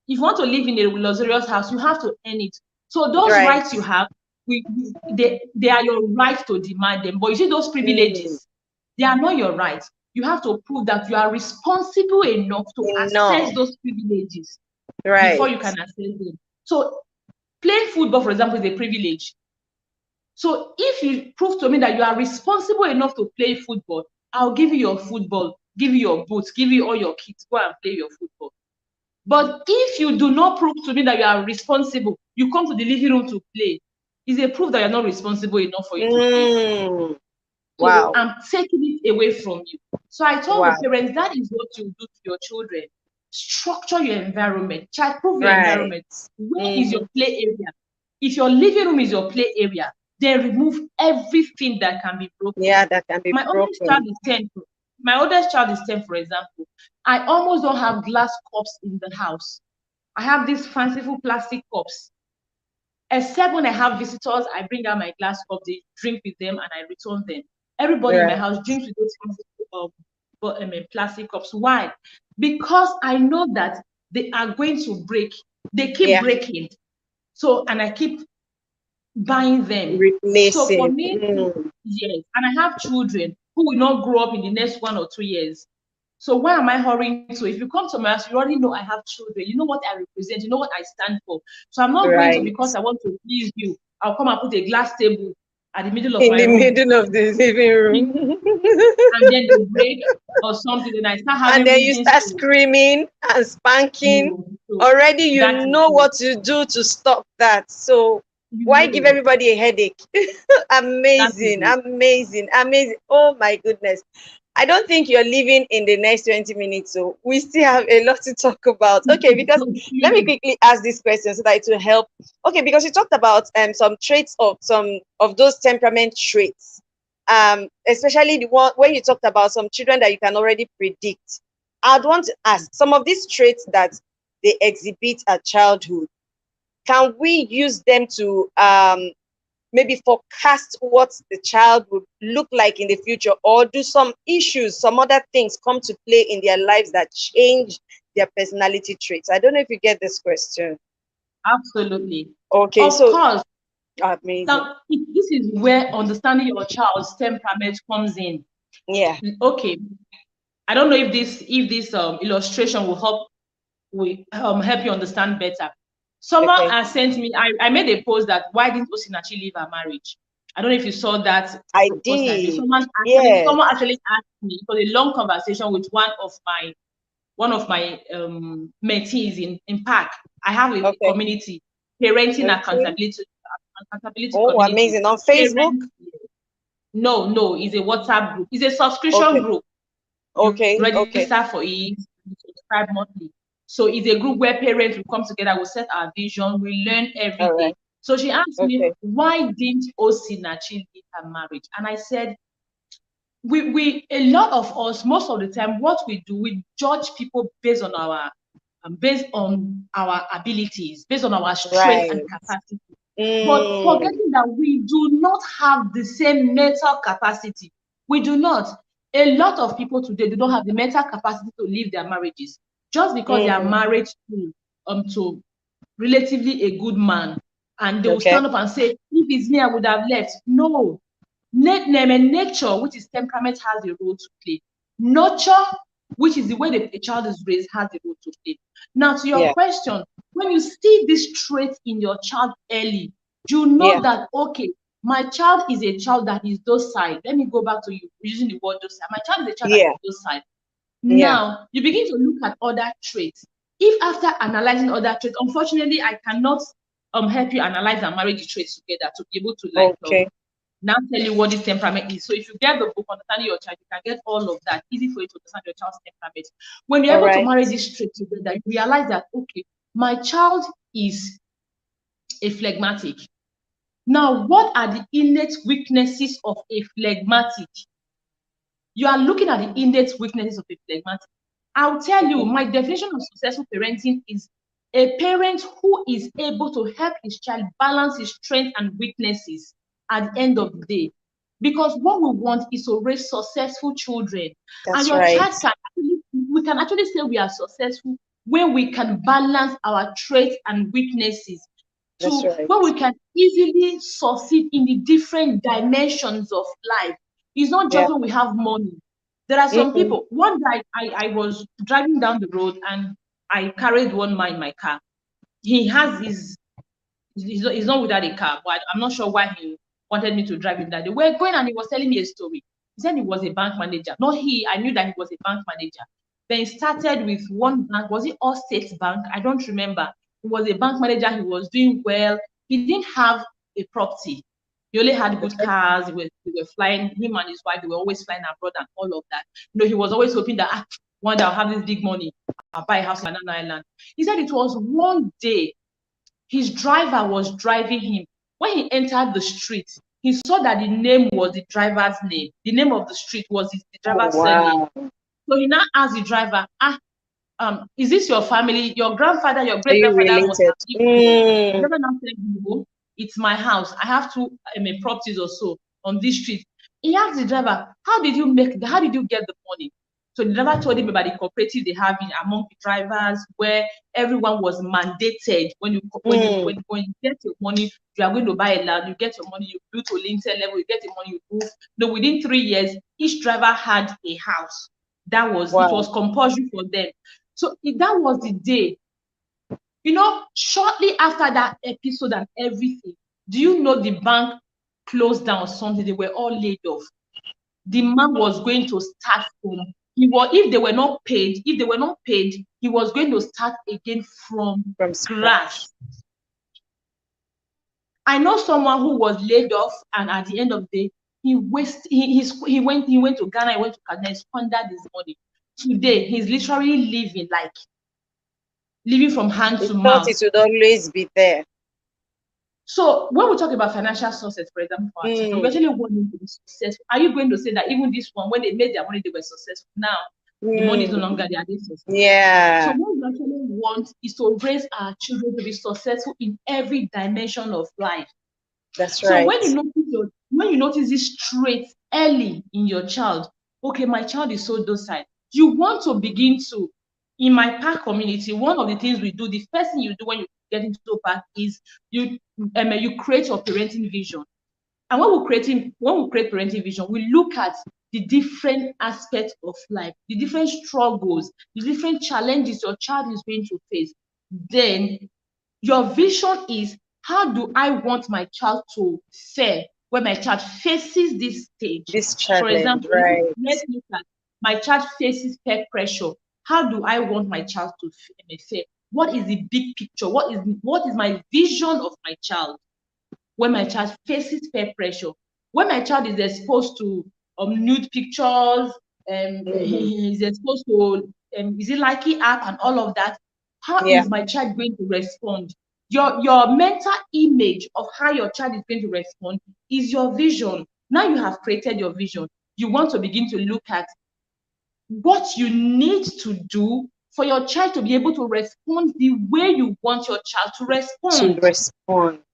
you want to live in a luxurious house, you have to earn it. So those rights you have, they are your right to demand them. But you see those privileges, they are not your rights. You have to prove that you are responsible enough to access those privileges before you can access them. So playing football, for example, is a privilege. So if you prove to me that you are responsible enough to play football, I'll give you your football, give you your boots, give you all your kits, go and play your football. But if you do not prove to me that you are responsible, you come to the living room to play, is a proof that you're not responsible enough for you to play. So I'm taking it away from you. So I told the parents, that is what you do to your children. Structure your environment, child-proof your environment. Where is your play area? If your living room is your play area, then remove everything that can be broken. That can be broken. Oldest child is 10. My oldest child is 10, for example. I almost don't have glass cups in the house. I have these fanciful plastic cups. Except when I have visitors, I bring out my glass cups, they drink with them, and I return them. Everybody in my house drinks with those fanciful plastic cups. Why? Because I know that they are going to break. They keep breaking. So, and I keep buying them. Replacing. So for me, yes, and I have children who will not grow up in the next 1 or 2 years. So why am I hurrying to? If you come to my house, you already know I have children. You know what I represent. You know what I stand for. So I'm not going to, because I want to please you, I'll come and put a glass table at the middle of my room. In the middle of the living room. And then they break or something, and I start having. And then you start screaming and spanking. Already you know what to do to stop that. So why give everybody a headache? Amazing. Oh my goodness. I don't think you're leaving in the next 20 minutes, so we still have a lot to talk about. Okay, because let me quickly ask this question so that it will help. Okay, because you talked about some traits of some of those temperament traits, especially the one when you talked about some children that you can already predict. I'd want to ask, some of these traits that they exhibit at childhood, can we use them to maybe forecast what the child would look like in the future, or do some issues, some other things come to play in their lives that change their personality traits? I don't know if you get this question. Absolutely. Okay, of course. Amazing. Now, this is where understanding your child's temperament comes in. Yeah. Okay. I don't know if this illustration will help you understand better. Someone has sent me, I made a post that why didn't Osinachi leave her marriage? I don't know if you saw that. I did. Someone actually asked me, for a long conversation with one of my mentees in PAC. I have a community, parenting accountability community. Amazing. On Facebook? No, it's a WhatsApp group. It's a subscription group. Okay. You Okay. register for it, you subscribe monthly. So it's a group where parents will come together, we'll set our vision, we learn every All day. right. So she asked me, Okay. why didn't Osinachi leave her marriage? And I said, we a lot of us, most of the time, what we do, we judge people based on our abilities, based on our strength and Right. capacity. But forgetting that we do not have the same mental capacity. We do not. A lot of people today do not have the mental capacity to leave their marriages just because they are married to relatively a good man, and they will Okay. stand up and say, if it's me, I would have left. No. Nature, which is temperament, has a role to play. Nurture, which is the way a child is raised, has a role to play. Now, to your question, when you see this trait in your child early, you know that, okay, my child is a child that is docile. Let me go back to you using the word docile. My child is a child that is docile. Now, you begin to look at other traits. If after analyzing other traits, unfortunately, I cannot help you analyze and marry the traits together to be able to now tell you what this temperament is. So if you get the book, Understanding Your Child, you can get all of that. Easy for you to understand your child's temperament. When you're able to marry these traits together, you realize that, okay, my child is a phlegmatic. Now, what are the innate weaknesses of a phlegmatic? You are looking at the innate weaknesses of a phlegmatic. I'll tell you, my definition of successful parenting is a parent who is able to help his child balance his strengths and weaknesses at the end of the day. Because what we want is to raise successful children. And your child can actually, we can actually say we are successful when we can balance our traits and weaknesses to where we can easily succeed in the different dimensions of life. It's not just when we have money. There are some people. One day I was driving down the road and I carried one man in my car. He has he's not without a car, but I'm not sure why he wanted me to drive him that day. We're going and he was telling me a story. He said he was a bank manager. Not he, I knew that he was a bank manager. Then he started with one bank. Was it All States Bank? I don't remember. He was a bank manager. He was doing well. He didn't have a property. He only had good cars. They were flying, him and his wife, they were always flying abroad and all of that. You know, he was always hoping that one day I'll have this big money, I'll buy a house in Banana Island. He said it was one day his driver was driving him. When he entered the street, he saw that the name was the driver's name. The name of the street was the driver's surname. So he now asked the driver, is this your family? Your grandfather, your great grandfather must have lived here. The driver now said, no, it's my house. I have two properties or so on this street. He asked the driver, how did you get the money? So the driver told him about the cooperative they have among the drivers, where everyone was mandated. When you get your money, you are going to buy a land. You get your money, you build to lintel level. You get your money, you move. No, within 3 years, each driver had a house. That was it was compulsory for them. So that was the day. You know, shortly after that episode and everything, do you know the bank closed down something? They were all laid off. The man was going to start from if they were not paid, he was going to start again from scratch. I know someone who was laid off, and at the end of the day, he went to Ghana, he went to Ghana, squandered his money. Today, he's literally living from hand to mouth. It would always be there. So when we talk about financial success, for example, for our children, we actually want them to be successful. Are you going to say that even this one, when they made their money, they were successful? Now, the money is no longer there. Successful. So what we actually want is to raise our children to be successful in every dimension of life. That's right. So when you notice this trait early in your child, okay, my child is so docile. You want to begin to, in my park community, one of the things we do, the first thing you do when you get into a park is you create your parenting vision. And when we create parenting vision, we look at the different aspects of life, the different struggles, the different challenges your child is going to face. Then your vision is, how do I want my child to fare when my child faces this stage? This challenge, for example, let's look at my child faces peer pressure. How do I want my child to fare? What is the big picture? What is my vision of my child when my child faces peer pressure? When my child is exposed to nude pictures, he's exposed to is it liking app and all of that, how is my child going to respond? Your mental image of how your child is going to respond is your vision. Now you have created your vision. You want to begin to look at what you need to do for your child to be able to respond the way you want your child to respond.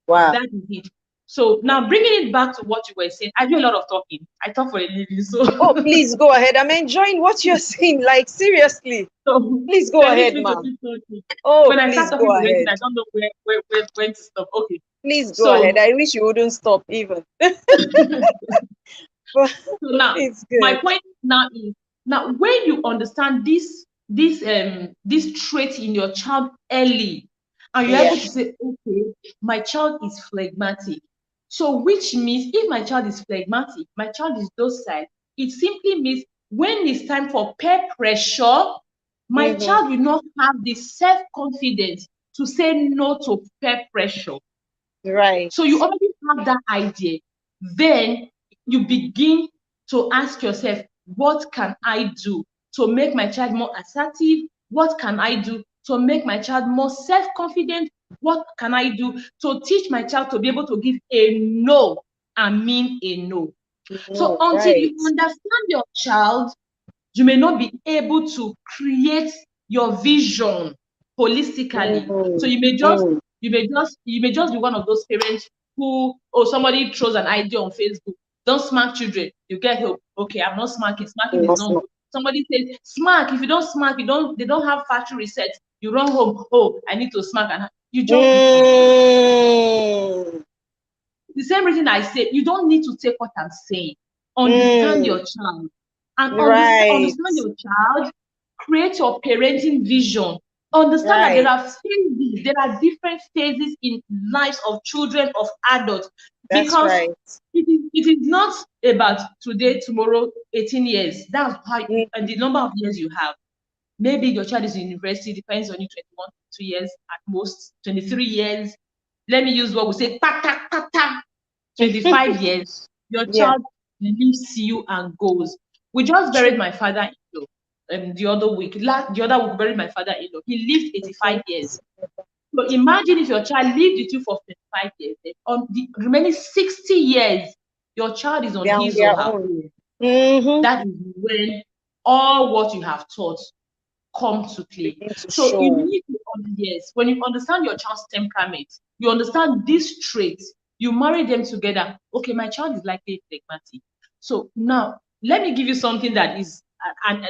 Wow. That is it. So now bringing it back to what you were saying, I do a lot of talking. I talk for a living. So oh, please go ahead. I'm enjoying what you're saying. Like seriously. So please go ahead, ma'am. Oh, when I please start talking go to ahead. I don't know where when to stop. Okay. Please go ahead. I wish you wouldn't stop even. So now it's good. my point now is when you understand this trait in your child early, and you're able to say, okay, my child is phlegmatic. So which means if my child is phlegmatic, my child is docile, it simply means when it's time for peer pressure, my child will not have the self-confidence to say no to peer pressure. Right. So you already have that idea. Then you begin to ask yourself, what can I do to make my child more assertive? What can I do to make my child more self-confident? What can I do to teach my child to be able to give a no and mean a no? So until you understand your child, you may not be able to create your vision holistically. So you may just be one of those parents who, somebody throws an idea on Facebook, don't smack children, you get hope. Okay, I'm not smacking is not good. Somebody says smack, if you don't smack, they don't have factory reset, you run home, oh, I need to smack, and you jump the same reason I say you don't need to take what I'm saying. Understand your child and understand your child. Create your parenting vision. Understand that there are phases, there are different phases in lives of children, of adults. Because it is not about today, tomorrow, 18 years. That's how and the number of years you have. Maybe your child is in university, depends on you, 21, 2 years at most, 23 years. Let me use what we say, 25 years. Your child leaves you and goes. We just buried my father-in-law the other week. The other week, buried my father-in-law. He lived 85 years. So imagine if your child lived with you for 25 years. Then on the remaining 60 years, your child is on his or her own. That is when all what you have taught come to play. So you need to, when you understand your child's temperament, you understand these traits, you marry them together. Okay, my child is likely phlegmatic. So now let me give you something that is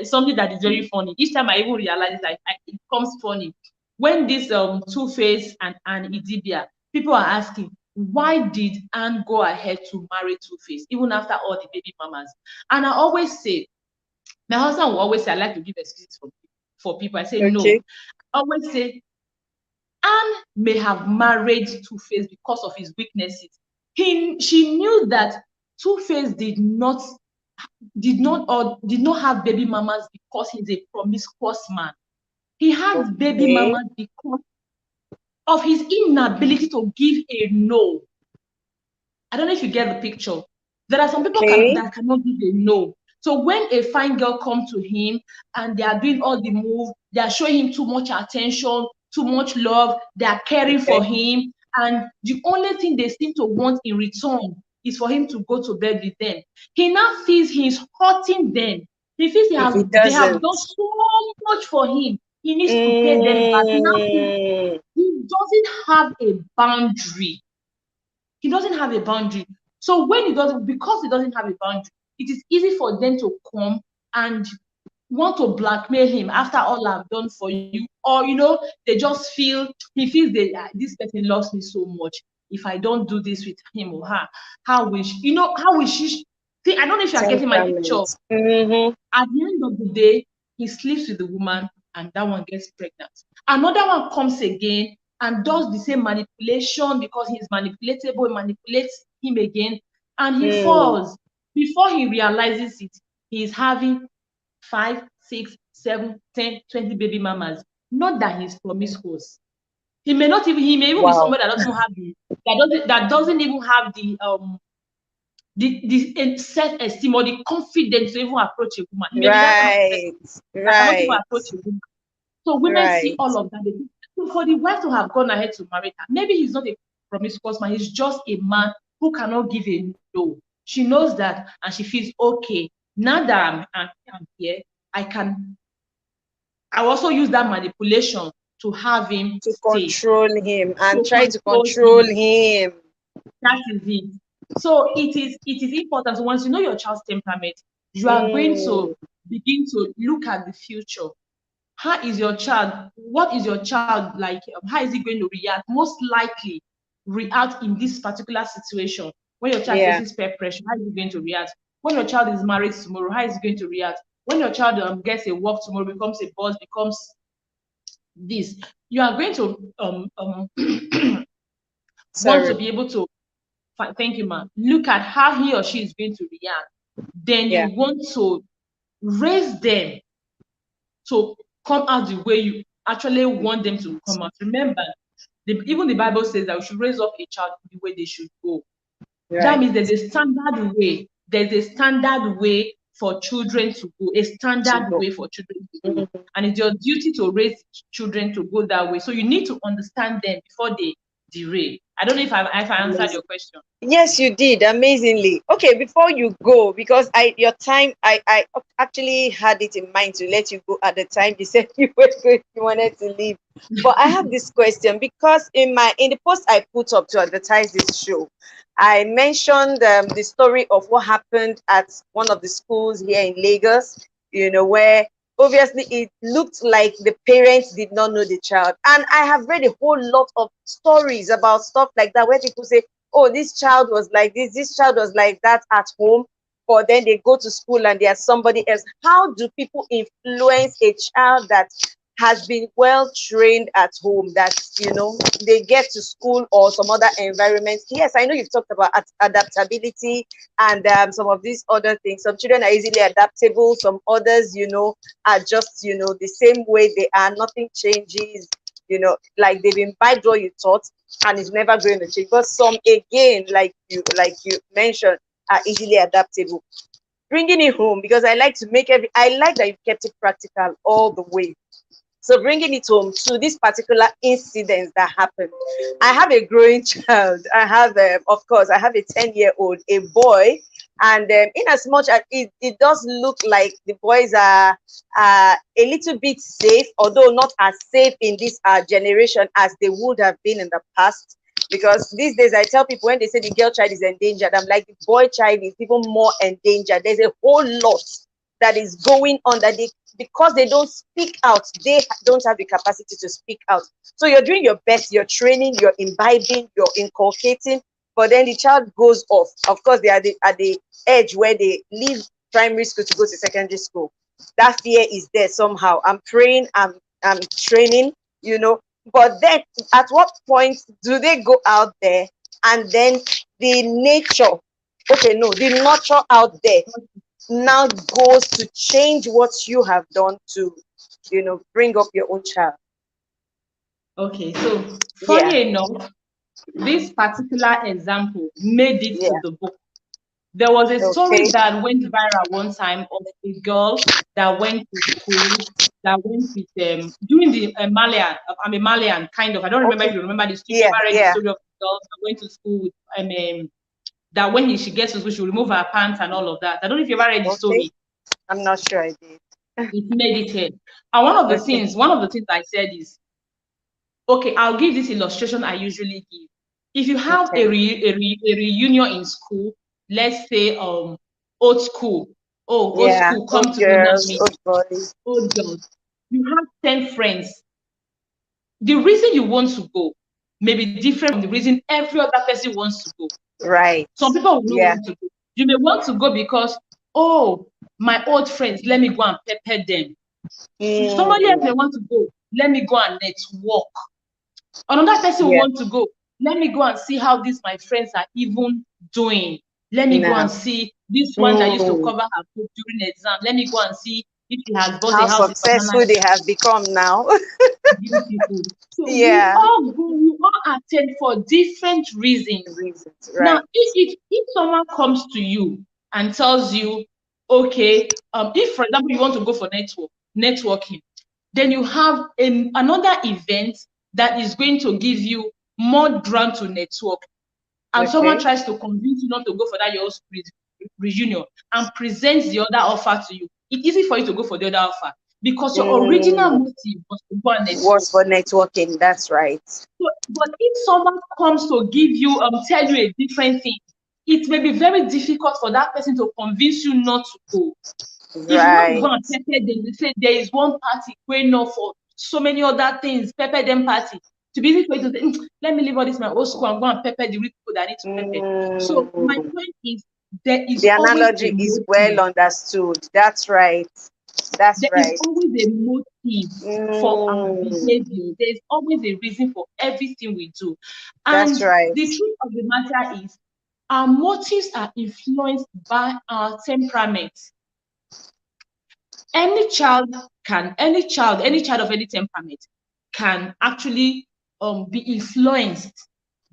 something that is very funny. Each time I even realize it, it becomes funny. When this Two-Face and Idibia, people are asking, why did Anne go ahead to marry Two-Face even after all the baby mamas? And I always say, my husband will always say, I like to give excuses for people. I say, no. I always say, Anne may have married Two-Face because of his weaknesses. She knew that Two-Face did not have baby mamas because he's a promiscuous man. He has baby mamas because of his inability to give a no. I don't know if you get the picture. There are some people that cannot give a no. So when a fine girl comes to him and they are doing all the move, they are showing him too much attention, too much love, they are caring for him, and the only thing they seem to want in return is for him to go to bed with them. He now feels he's hurting them. He feels they have done so much for him. He needs to pay them back. He now feels he doesn't have a boundary. He doesn't have a boundary. So when because he doesn't have a boundary, it is easy for them to come and want to blackmail him after all I've done for you. Or, they just he feels this person loves me so much. If I don't do this with him or her, how will she, see, I don't know if you're getting my picture. At the end of the day, he sleeps with the woman and that one gets pregnant. Another one comes again and does the same manipulation because he's manipulatable, manipulates him again, and he falls. Before he realizes it, he's having 5, 6, 7, 10, 20 baby mamas. Not that he's promiscuous. He may even be somebody that doesn't even have the the self-esteem or the confidence to even approach a woman. He may be that kind of person that cannot even Right. approach a woman. So women see Right. all of that. So for the wife to have gone ahead to marry her, maybe he's not a promiscuous man, he's just a man who cannot give a no. She knows that and she feels okay. Now that I'm here, I also use that manipulation to have him To stay, control him and to try to control control him. him. That is it. So it is important. Once you know your child's temperament, you are going to begin to look at the future. How is your child? What is your child like? How is he going to react? Most likely react in this particular situation. When your child Yeah. faces peer pressure, how is he going to react? When your child is married tomorrow, how is he going to react? When your child gets a work tomorrow, becomes a boss, becomes this, you are going to want to Sorry. be able to, thank you, ma'am, look at how he or she is going to react. Then you Yeah. want to raise them to come out the way you actually want them to come out. Remember, even the Bible says that we should raise up a child the way they should go. That Right. means there's a standard way. There's a standard way for children to go, a To standard go. way for children to go. Mhm. And it's your duty to raise children to go that way. So you need to understand them before they derail. I don't know if I answered Amazing. your question. Yes, you did amazingly. Okay, before you go, because your time, I actually had it in mind to let you go at the time you said you wanted to leave. But I have this question because in the post I put up to advertise this show, I mentioned the story of what happened at one of the schools here in Lagos. Where obviously it looked like the parents did not know the child, and I have read a whole lot of stories about stuff like that where people say, oh, this child was like this child was like that at home, but then they go to school and there's somebody else. How do people influence a child that has been well trained at home, that they get to school or some other environment? Yes, I know you've talked about adaptability and some of these other things. Some children are easily adaptable, some others are just the same way they are, nothing changes, like they've imbibed what you taught and it's never going to change. But some, again, like you mentioned, are easily adaptable. Bringing it home, because I like to I like that you kept it practical all the way. So bringing it home to this particular incident that happened, I have a growing child. I have, of course, I have a 10-year-old, a boy. And in as much as it does look like the boys are a little bit safe, although not as safe in this generation as they would have been in the past. Because these days I tell people, when they say the girl child is endangered, I'm like, the boy child is even more endangered. There's a whole lot that is going on that because they don't speak out, they don't have the capacity to speak out. So you're doing your best, you're training, you're imbibing, you're inculcating, but then the child goes off. Of course, they are at the edge where they leave primary school to go to secondary school. That fear is there somehow. I'm praying, I'm training, but then at what point do they go out there and then the nature, okay, no, the nurture out there now goes to change what you have done to bring up your own child? Okay, so Yeah. funny enough, this particular example made it to Yeah. the book. There was a Okay. story that went viral one time of a girl that went to school, that went with doing the Malian. I'm a Malian, kind of. I don't remember if Okay. you remember the story. You Yeah. ever read the Yeah. story of the girl that went to school with that when she gets to school, she will remove her pants and all of that. I don't know if you ever read the Okay. story. I'm not sure I did. It made it here. And Okay. one of the things I said is, okay, I'll give this illustration I usually give. If you have Okay. a reunion in school, let's say old school, old Yeah. school, come Old together and girls, meet, old boys. old girls. You have 10 friends. The reason you want to go may be different from the reason every other person wants to go. Right. Some people will not Yeah. want to go. You may want to go because, oh, my old friends, let me go and pepper them. Somebody else Mm. may want to go, let me go and network. Another person will Yeah. want to go. Let me go and see how these my friends are even doing. Let me go and Now. see this one that used to Mm. cover her book during exam. Let me go and see if she has bought a How house in Banana successful they have become now. Beautiful. So we Yeah. all go, attend for different reasons. Right. Now, if someone comes to you and tells you, okay, if for example you want to go for networking, then you have another event that is going to give you more ground to network, and someone tries to convince you not to go for that your reunion and presents the other offer to you, it's easy for you to go for the other offer because your original motive was to go and network. Was for networking, that's right. So, but if someone comes to give you, tell you a different thing, it may be very difficult for that person to convince you not to go. If you want to go and pepper them, they say there is one party going on for so many other things, pepper them party. To be easy for you to say, let me leave all this my old school and go and pepper the rich people that need to pepper. So my point is, there is The always analogy a is motive. well understood. That's right. That's There right. is always a motive for our behavior. There is always a reason for everything we do. And That's right. the truth of the matter is, our motives are influenced by our temperament. Any child of any temperament can actually be influenced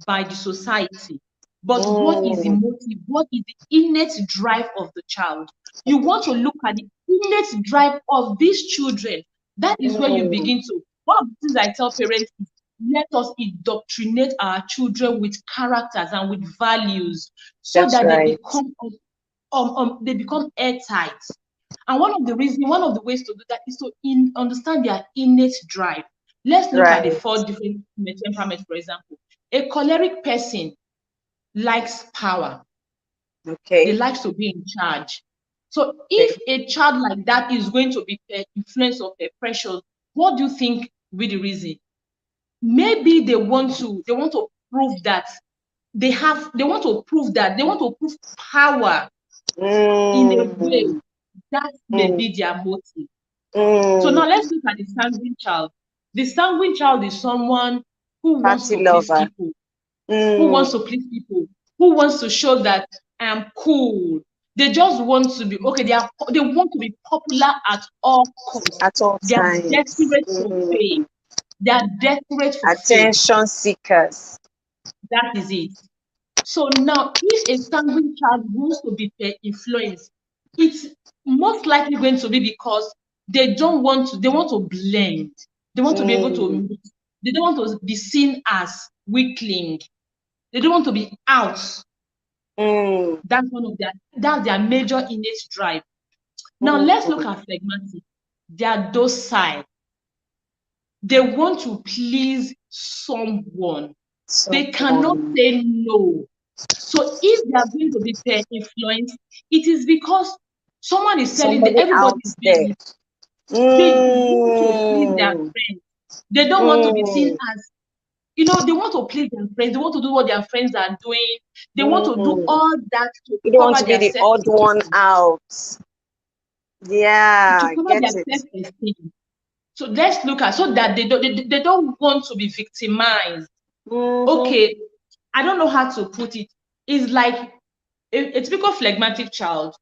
by the society. But what is the motive? What is the innate drive of the child? You want to look at the innate drive of these children. That is where you begin to. One of the things I tell parents is, let us indoctrinate our children with characters and with values, so That's that right. they become airtight. And one of the ways to do that is to understand their innate drive. Let's look at the 4 different temperaments, for example. A choleric person likes power. They like to be in charge. So if a child like that is going to be influenced of their pressures, what do you think will be the reason? Maybe they want to prove that they want to prove power in a way that may be their motive. So now let's look at the sanguine child. The sanguine child is someone who wants to please people, who wants to show that I am cool. They just want to be okay. They want to be popular at all costs. At all They are times. desperate for fame. They are desperate for Attention seekers. That is it. So now, if a sanguine child wants to be influenced, it's most likely going to be because they want to blend. They want to be able to meet. They don't want to be seen as weakling. They don't want to be out. That's their major innate drive. Now let's look at phlegmatic. They are docile. They want to please someone. They cannot say no. So if they are going to be influenced, it is because someone is telling them, everybody is doing it. They want to please their friends. They don't want to be seen as, they want to please their friends. They want to do what their friends are doing. They want to do all that to You don't want cover to be their the odd one out. Yeah, to cover their self-esteem. So let's look at, so that they don't want to be victimized. Okay, I don't know how to put it. It's like a typical phlegmatic child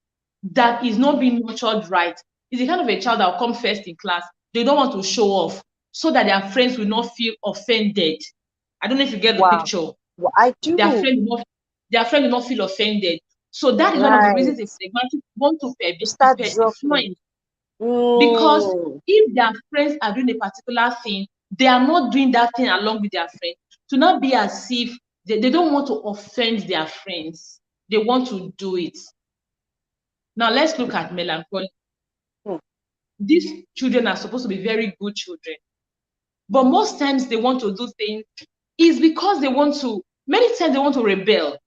that is not being nurtured right is the kind of a child that will come first in class. They don't want to show off so that their friends will not feel offended. I don't know if you get the picture. Well, I do. Their friends will not feel offended. So that is one of the reasons a phlegmatic want to be influenced. Because if their friends are doing a particular thing, they are not doing that thing along with their friends. To not be as if they don't want to offend their friends. They want to do it. Now let's look at melancholy. These children are supposed to be very good children. But most times they want to do things is because many times they want to rebel.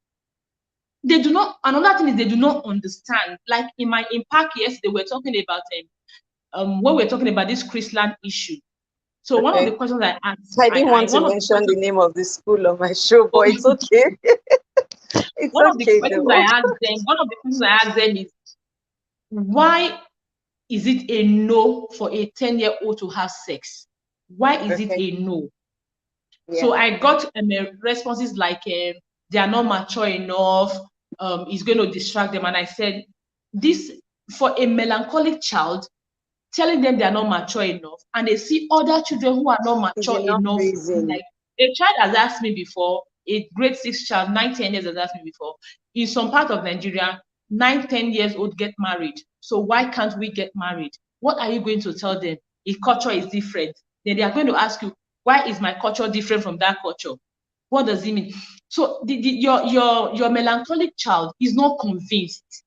They do not, another thing is they do not understand. Like in my impact yesterday, we're talking about when we're talking about this Chrisland issue. So one of the questions I asked, I didn't want to mention the name of the school on my show, but it's okay. One of the questions I asked them is, why is it a no for a 10-year-old to have sex? Why is it a no? So I got responses like, they are not mature enough, it's going to distract them. And I said, this, for a melancholic child, telling them they are not mature enough, and they see other children who are not mature enough, like A child has asked me before, a grade 6 child, 9, 10 years has asked me before, in some part of Nigeria, 9, 10 years old get married. So why can't we get married? What are you going to tell them? If culture is different, then they are going to ask you, why is my culture different from that culture? What does it mean? So your melancholic child is not convinced.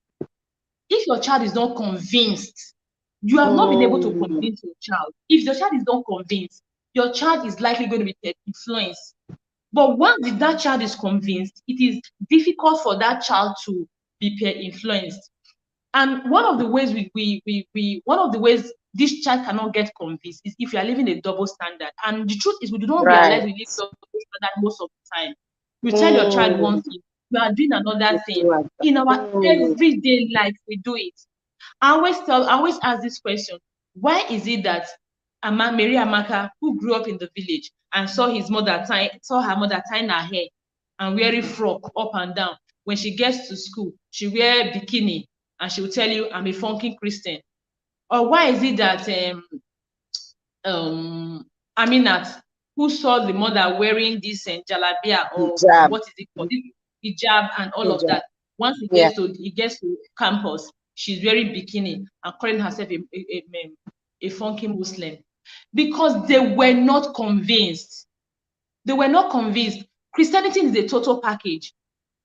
If your child is not convinced, you have not been able to convince your child. If your child is not convinced, your child is likely going to be influenced. But once that child is convinced, it is difficult for that child to be peer influenced. And one of the ways one of the ways this child cannot get convinced is if you are living a double standard. And the truth is, we do not realize we live double standard most of the time. You tell your child one thing, you are doing another thing. In our everyday life, we do it. I always ask this question: why is it that Mary Amaka, who grew up in the village and saw her mother tying her hair and wearing frock up and down, when she gets to school, she wear bikini and she will tell you, I'm a funky Christian? Or why is it that Aminat, who saw the mother wearing this jalabia, or what is it called, hijab and all of that, once he gets to campus, she's wearing bikini and calling herself a funky Muslim? Because they were not convinced. They were not convinced. Christianity is a total package.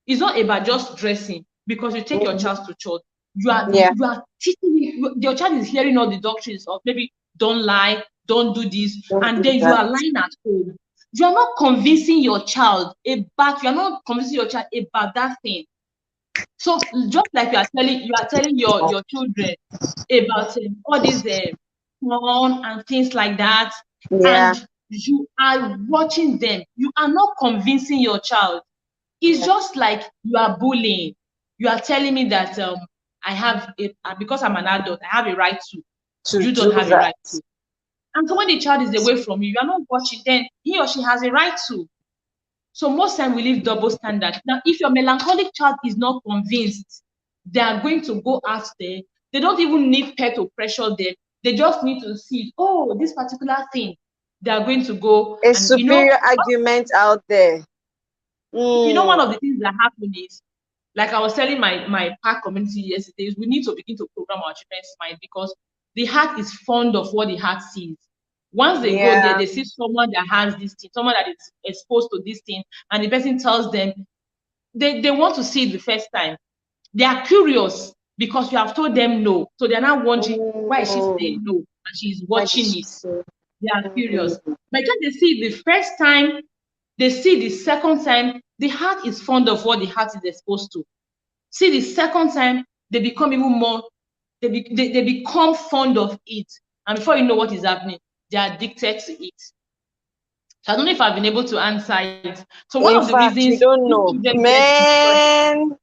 It's not about just dressing. Because you take your child to church, you are teaching, your child is hearing all the doctrines of maybe don't lie, don't do this, and then you are lying at home. You are not convincing your child about that thing. So just like you are telling your children about all these porn and things like that, and you are watching them, you are not convincing your child. It's just like you are bullying. You are telling me that I have because I'm an adult, I have a right to. You don't have a right to. And so when the child is away from you, you are not watching, then he or she has a right to. So most time we live double standard. Now, if your melancholic child is not convinced, they are going to go out there. They don't even need peer to pressure them. They just need to see, oh, this particular thing. They are going to go. A superior argument out there. One of the things that happen is, like I was telling my park community yesterday, is we need to begin to program our children's mind, because the heart is fond of what the heart sees. Once they go there, they see someone that has this thing, someone that is exposed to this thing, and the person tells them, they want to see it the first time. They are curious because you have told them no. So they're now wondering, why is she saying no? And she's watching it. They are curious. But when they see it the first time, they see the second time, the heart is fond of what the heart is exposed to. See the second time, they become even more, they become fond of it. And before you know what is happening, they are addicted to it. So I don't know if I've been able to answer it. So one of the reasons you don't know, man.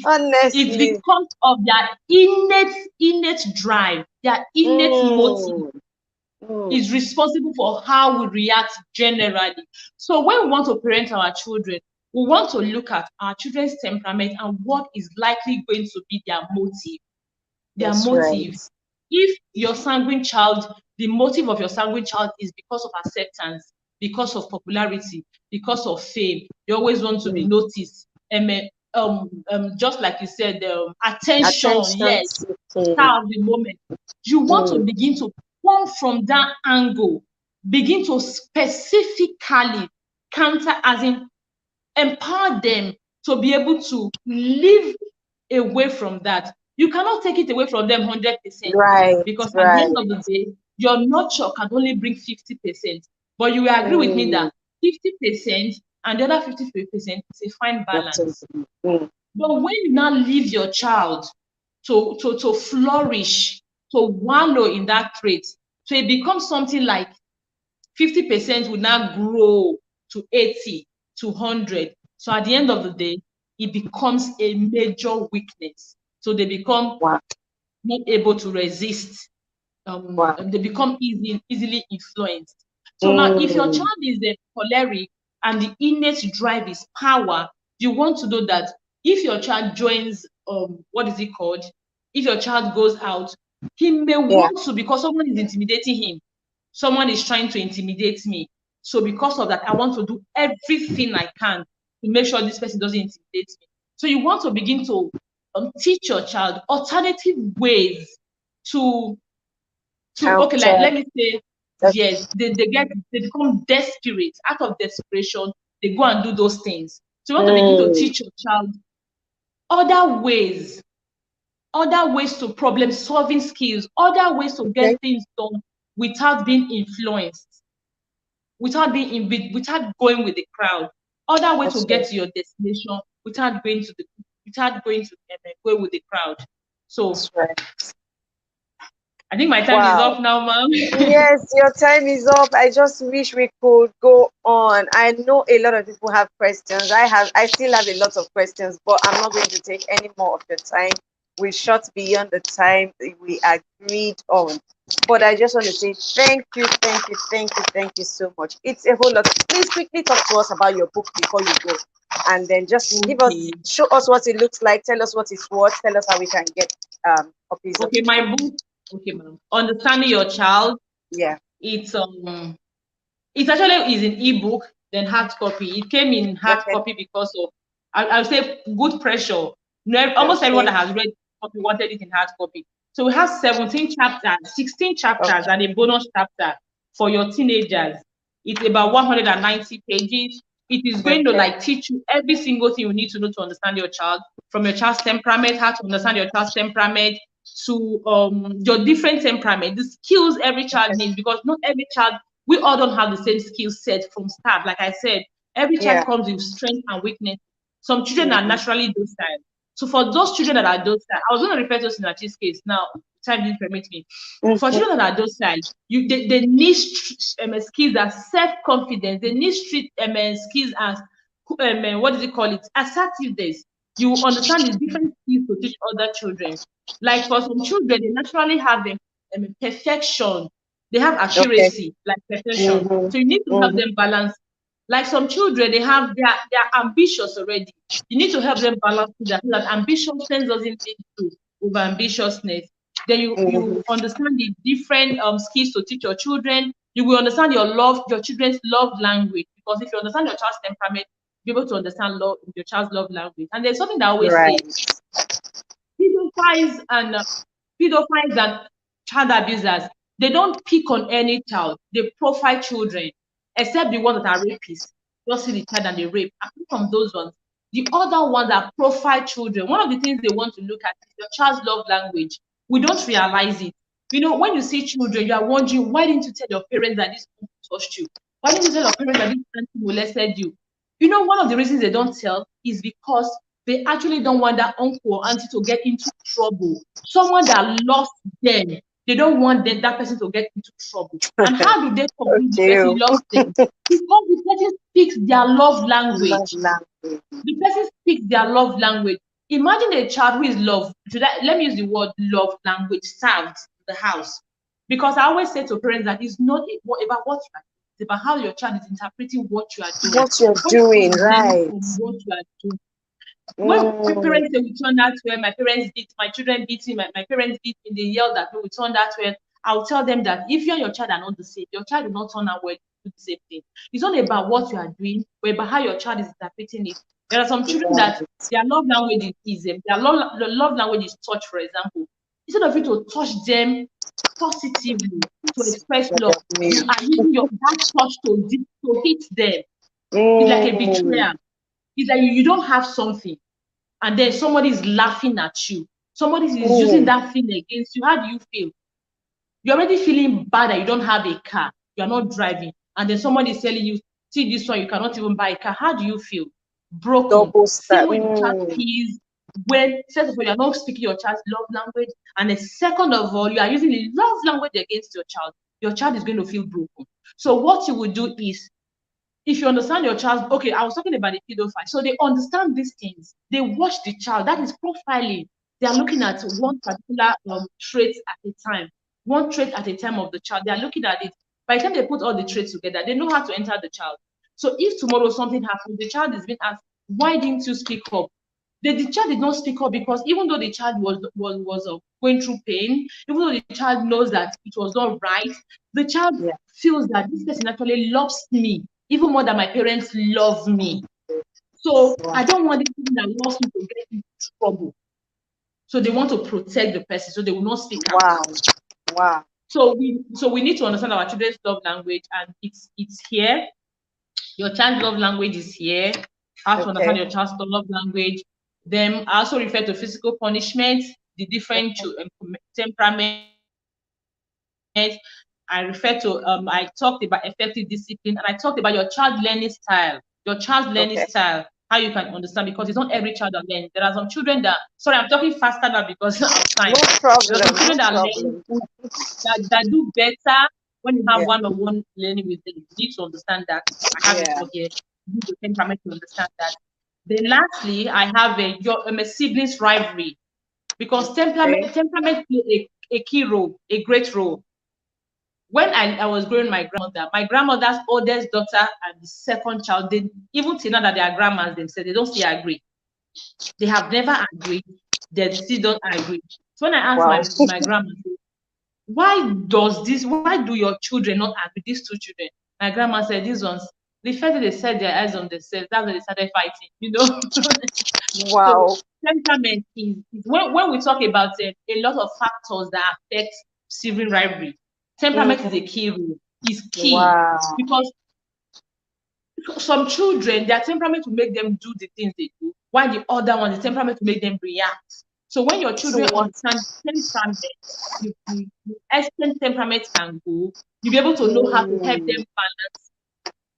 Honestly, it's because of their innate drive, their innate motive is responsible for how we react generally. So when we want to parent our children, we want to look at our children's temperament and what is likely going to be their motive. That's motive. Right. If your sanguine child, the motive of your sanguine child is because of acceptance, because of popularity, because of fame, you always want to be noticed. Just like you said, attention, yes, star of the moment. You want to begin to come from that angle, begin to specifically counter, as in empower them to be able to live away from that. You cannot take it away from them 100%. Right. Because at the end of the day, your nurture can only bring 50%. But you will agree with me that 50% and the other 50% is a fine balance. But when you now leave your child to flourish, to wallow in that trait, so it becomes something like 50% will now grow to 80, to 100. So at the end of the day, it becomes a major weakness. So they become not able to resist. They become easily influenced. So now, if your child is a choleric and the innate drive is power, you want to know that if your child joins, what is it called? If your child goes out, he may want to, because someone is intimidating him. Someone is trying to intimidate me. So because of that, I want to do everything I can to make sure this person doesn't intimidate me. So you want to begin to teach your child alternative ways to okay, like let me say, yes, they become desperate. Out of desperation, they go and do those things. So you want to begin to teach your child other ways to problem solving skills, other ways to get things done without being influenced, without going with the crowd, other ways to get to your destination without going with the crowd. So I think my time is up now, ma'am. Yes, your time is up. I just wish we could go on. I know a lot of people have questions. I still have a lot of questions, but I'm not going to take any more of your time. We shot beyond the time we agreed on. But I just want to say thank you so much. It's a whole lot. Please quickly talk to us about your book before you go. And then just show us what it looks like, tell us what it's worth, tell us how we can get copies of it. My book. Okay, ma'am. Understanding Your Child. Yeah. It's actually is an ebook, then hard copy. It came in hard copy because of I would say good pressure. Almost everyone that has read copy wanted it in hard copy. So we have 17 chapters, 16 chapters, and a bonus chapter for your teenagers. It's about 190 pages. It is going to teach you every single thing you need to know to understand your child, from your child's temperament, how to understand your child's temperament, to your different temperament, the skills every child needs, because not every child, we all don't have the same skill set from start. Like I said, every child comes with strength and weakness. Some children are naturally docile. So for those children that are docile, I was going to refer to Sinachi's case now, time didn't permit me. For children that are docile, they need skills as self-confidence, they need skills as what do you call it? Assertiveness. You understand the different skills to teach other children. Like for some children, they naturally have perfection. They have accuracy, like perfection. So you need to help them balance. Like some children, they are ambitious already. You need to help them balance that, so that ambitiousness doesn't lead to over ambitiousness. Then you understand the different skills to teach your children. You will understand your children's love language, because if you understand your child's temperament, you'll be able to understand your child's love language. And there's something that I always say: pedophiles and child abusers, they don't pick on any child. They profile children, except the ones that are rapists. Just see the child and they rape. Apart from those ones, the other ones that profile children, one of the things they want to look at is your child's love language. We don't realize it. When you see children, you are wondering, why didn't you tell your parents that this person touched you? Why didn't you tell your parents that this person molested you? One of the reasons they don't tell is because they actually don't want that uncle or auntie to get into trouble. Someone that loves them, they don't want that person to get into trouble. And how do they conclude the person loves them? Because the person speaks their love language. The person speaks their love language. Imagine a child who is loved. Let me use the word love language, served in the house. Because I always say to parents that it's not about what you are doing, it's about how your child is interpreting what you are doing. What you're doing, right? What you are doing. When my parents say we turn that way, my parents beat, my children beat me, my parents beat me, they yell that we turn that way, I'll tell them that if you and your child are not the same, your child will not turn out well to do the same thing. It's not about what you are doing, but about how your child is interpreting it. There are some children that their love language is their love language is touch, for example. Instead of you to touch them positively, to express love, you are using that touch to hit them. It's like a betrayal. It's like you don't have something, and then somebody is laughing at you. Somebody is using that thing against you. How do you feel? You're already feeling bad that you don't have a car. You're not driving. And then somebody is telling you, see this one, you cannot even buy a car. How do you feel? Broken. Same way the child feels when, first of all, you're not speaking your child's love language. And then second of all, you are using the love language against your child. Your child is going to feel broken. So what you would do is, if you understand your child, okay, I was talking about the pedophile. So they understand these things. They watch the child. That is profiling. They are looking at one particular trait at a time. One trait at a time of the child. They are looking at it. By the time they put all the traits together, they know how to enter the child. So if tomorrow something happens, the child is being asked, why didn't you speak up? the child did not speak up, because even though the child was going through pain, even though the child knows that it was not right, the child Yeah. feels that this person actually loves me even more than my parents love me. So Wow. I don't want this person that loves me to get into trouble. So they want to protect the person, so they will not speak out. Wow. Wow. So we need to understand our children's love language, and it's here. Your child's love language is here. How to understand your child's love language. Then I also refer to physical punishment, the different temperament. I refer to I talked about effective discipline, and I talked about your child learning style. Your child's learning style, how you can understand, because it's not every child that learns. There are some children that, sorry, I'm talking faster now because of time. No problem. There are some children No that problem. learn that do better when you have Yeah. one-on-one learning with them. You need to understand that. I have it Yeah. for here. You need the temperament to understand that. Then lastly, I have a siblings rivalry, because temperament play a key role, a great role. When I was growing my grandmother's oldest daughter and the second child, they even till now that they are grandmas themselves, they don't still agree. They have never agreed. They still don't agree. So when I asked Wow. my grandma, why do your children not agree, these two children? My grandma said, these ones, the fact that they set their eyes on themselves, that's when they started fighting, you know. Wow. So temperament is when we talk about a lot of factors that affect sibling rivalry, temperament is a key role, is key. Wow. Because some children, their temperament will make them do the things they do, while the other one, the temperament will make them react. So when your children understand temperament, the extent temperament can go, you'll be able to know how to help them balance.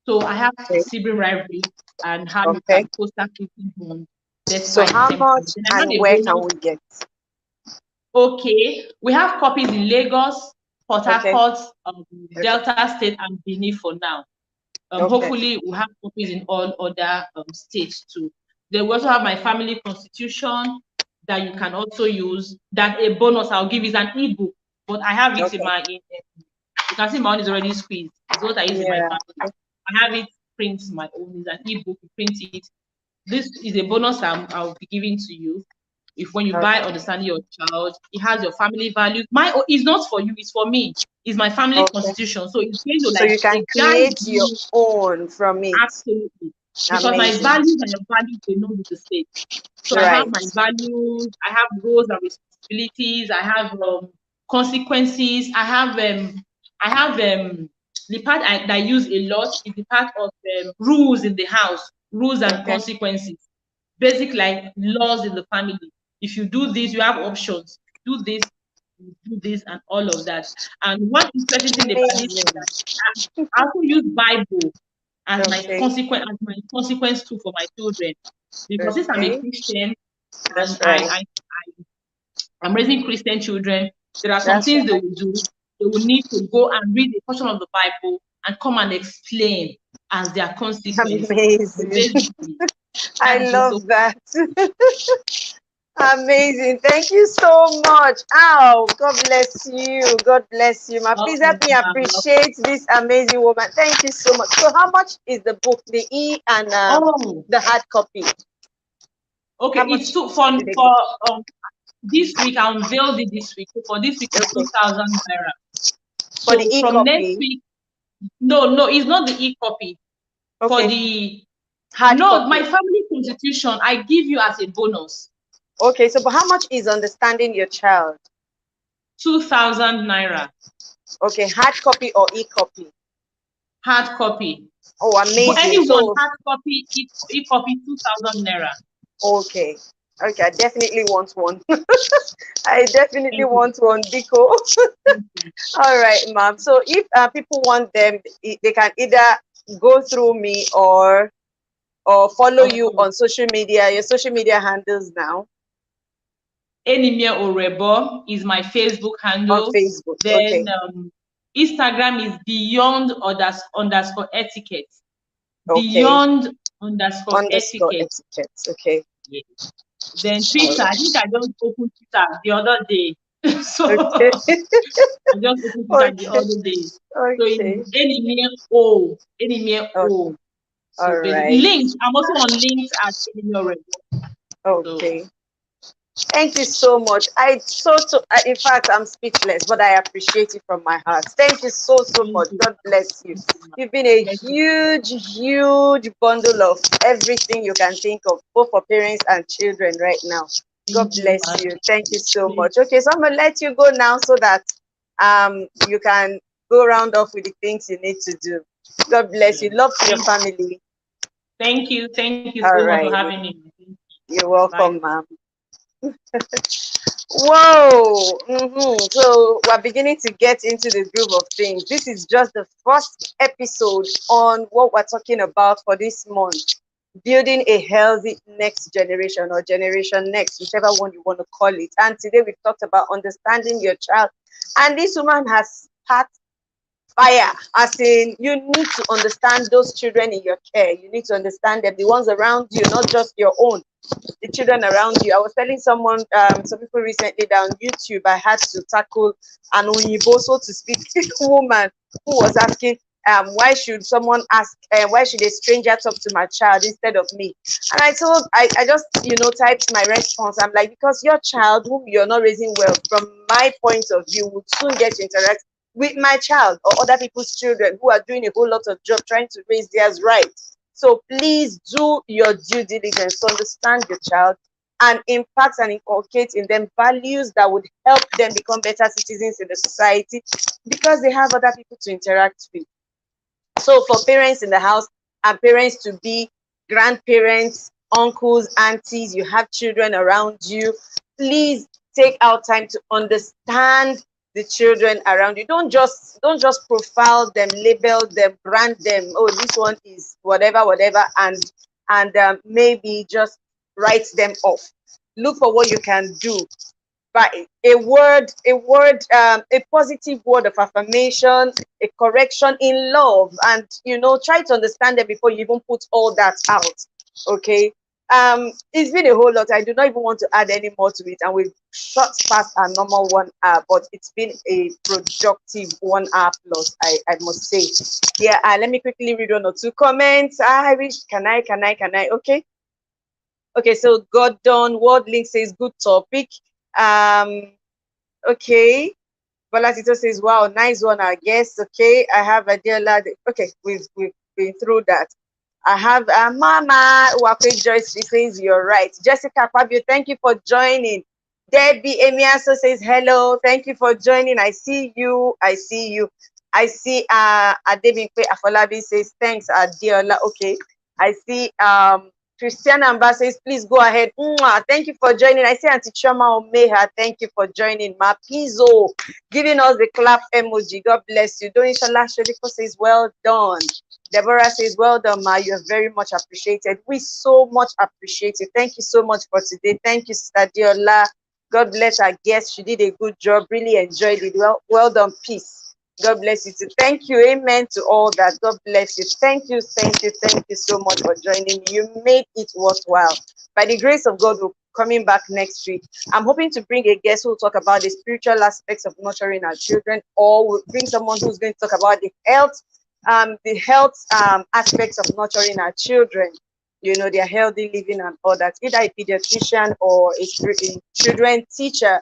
So I have sibling rivalry and how you can foster keeping bond So despite how temperament. much Then I have and a where can bonus. we get? Okay, we have copies in Lagos, Port Okay. Harcourt, Delta State, and Benin for now. Hopefully, we'll have copies in all other states too. Then we also have my family constitution that you can also use. That a bonus I'll give is an ebook, but I have it in my. You can see my own is already squeezed. It's what I use in my family. I have it print my own. It's an ebook. You print it. This is a bonus I'll be giving to you. If when you buy Understanding Your Child, it has your family values. It's not for you, it's for me. It's my family constitution. So it's going to So you can guide create your you. own from it. Absolutely. Because my Amazing. values and your values, they know with the same. So I have my values, I have roles and responsibilities, I have consequences, I have the part that I use a lot is the part of rules in the house, rules and consequences. Basic like laws in the family. If you do this, you have options. Do this, you do this, and all of that. And one interesting thing about this is that I also use Bible as my consequence tool for my children. Because since I'm a Christian and I'm raising Christian children, there are some things they will do. They will need to go and read a portion of the Bible and come and explain as their consequence. Amazing. I love that. Amazing. Thank you so much. Ow, God bless you. God bless you, ma. Please help me appreciate this amazing woman. Thank you so much. So how much is the book, the e and the hard copy? Okay, it's for this week. I unveiled it this week. So for this week, it's 2,000 naira. For the So from next week, no, it's not the e-copy. For the hard copy. My family constitution, I give you as a bonus. Okay, so but how much is Understanding Your Child? 2,000 naira. Okay, hard copy or e-copy? Hard copy. Oh, amazing. For anyone, hard copy, e-copy, 2,000 naira. Okay. Okay, I definitely want one. I definitely want one, Biko. All right, ma'am. So if people want them, they can either go through me or follow you on social media. Your social media handles now. Ehimien Oruebor is my Facebook handle. On Facebook. Then Instagram is beyond underscore etiquette. Beyond underscore etiquette. Okay. Yeah. Then Twitter, I think I just opened Twitter the other day. So I just opened Twitter the other day. So it's Ehimien O. Ehimien O. So all right. Links. I'm also on links at Ehimien Oruebor. So Okay. Thank you so much. In fact, I'm speechless, but I appreciate it from my heart. Thank you so thank much. you. God bless you. Thank you, ma'am. You've been a Thank you. huge bundle of everything you can think of, both for parents and children right now. God Thank you, bless ma'am. you. Thank you so Thank much. Okay, so I'm gonna let you go now so that you can go round off with the things you need to do. God bless you. you. Love to your Thank family. thank you. Thank you so All much for right. having me. Thank you. You're Bye. welcome, ma'am. Whoa. So we're beginning to get into the groove of things. This is just the first episode on what we're talking about for this month. Building a healthy next generation or generation next, whichever one you want to call it. And today we've talked about understanding your child. And this woman has sparked fire, as in you need to understand those children in your care. You need to understand them, the ones around you, not just your own, the children around you. I was telling someone, some people recently that on YouTube, I had to tackle an Oyibo, so to speak, woman who was asking, why should someone ask, why should a stranger talk to my child instead of me? And I just, typed my response. I'm like, because your child, whom you're not raising well, from my point of view, would soon get to interact with my child or other people's children who are doing a whole lot of job trying to raise theirs right. So please do your due diligence to understand your child and impact and inculcate in them values that would help them become better citizens in the society because they have other people to interact with. So for parents in the house and parents to be, grandparents, uncles, aunties, you have children around you, please take out time to understand the children around you. Don't just profile them, label them, brand them. Oh, this one is whatever, and maybe just write them off. Look for what you can do, but a positive word of affirmation, a correction in love, and try to understand them before you even put all that out. Okay. It's been a whole lot. I do not even want to add any more to it, and we've shot past our normal 1 hour, but it's been a productive 1 hour plus, I must say. Yeah. Let me quickly read 1 or 2 comments. I wish, can I? Okay. Okay, so Gordon Word Link says good topic. Um, okay. Balatito says, wow, nice one, I guess. Okay, I have Adela. Okay, we've been through that. I have Mama Wakwe Joyce. She says, you're right. Jessica Fabio, thank you for joining. Debbie Emiaso says, hello. Thank you for joining. I see you. I see you. I see Adebimpe Afolabi says, thanks, Adiola. Okay. I see Christiana Amba says, please go ahead. Mwah. Thank you for joining. I see Auntie Choma Omeha. Thank you for joining. Mapizo giving us the clap emoji. God bless you. Doinshala Shodiko says, well done. Deborah says, well done, Ma. You are very much appreciated. We so much appreciate you. Thank you so much for today. Thank you, Sister Diola. God bless our guest. She did a good job. Really enjoyed it. Well done. Peace. God bless you too. Thank you. Amen to all that. God bless you. Thank you so much for joining me. You made it worthwhile. By the grace of God, we're coming back next week. I'm hoping to bring a guest who will talk about the spiritual aspects of nurturing our children, or we'll bring someone who's going to talk about the health aspects of nurturing our children, their healthy living and all that, either a pediatrician or a children teacher,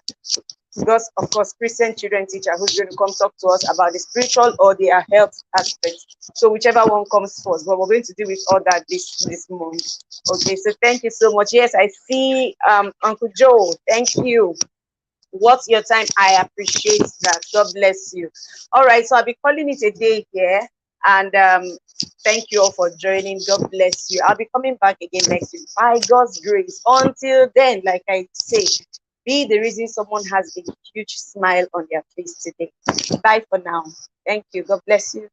because of course Christian children teacher who's going to come talk to us about the spiritual or their health aspects. So whichever one comes first, but we're going to deal with all that this month. Okay, so thank you so much. Yes, I see Uncle Joe. Thank you. What's your time? I appreciate that. God bless you. All right, so I'll be calling it a day here. And thank you all for joining. God bless you. I'll be coming back again next week by God's grace. Until then, like I say, be the reason someone has a huge smile on their face today. Bye for now. Thank you. God bless you.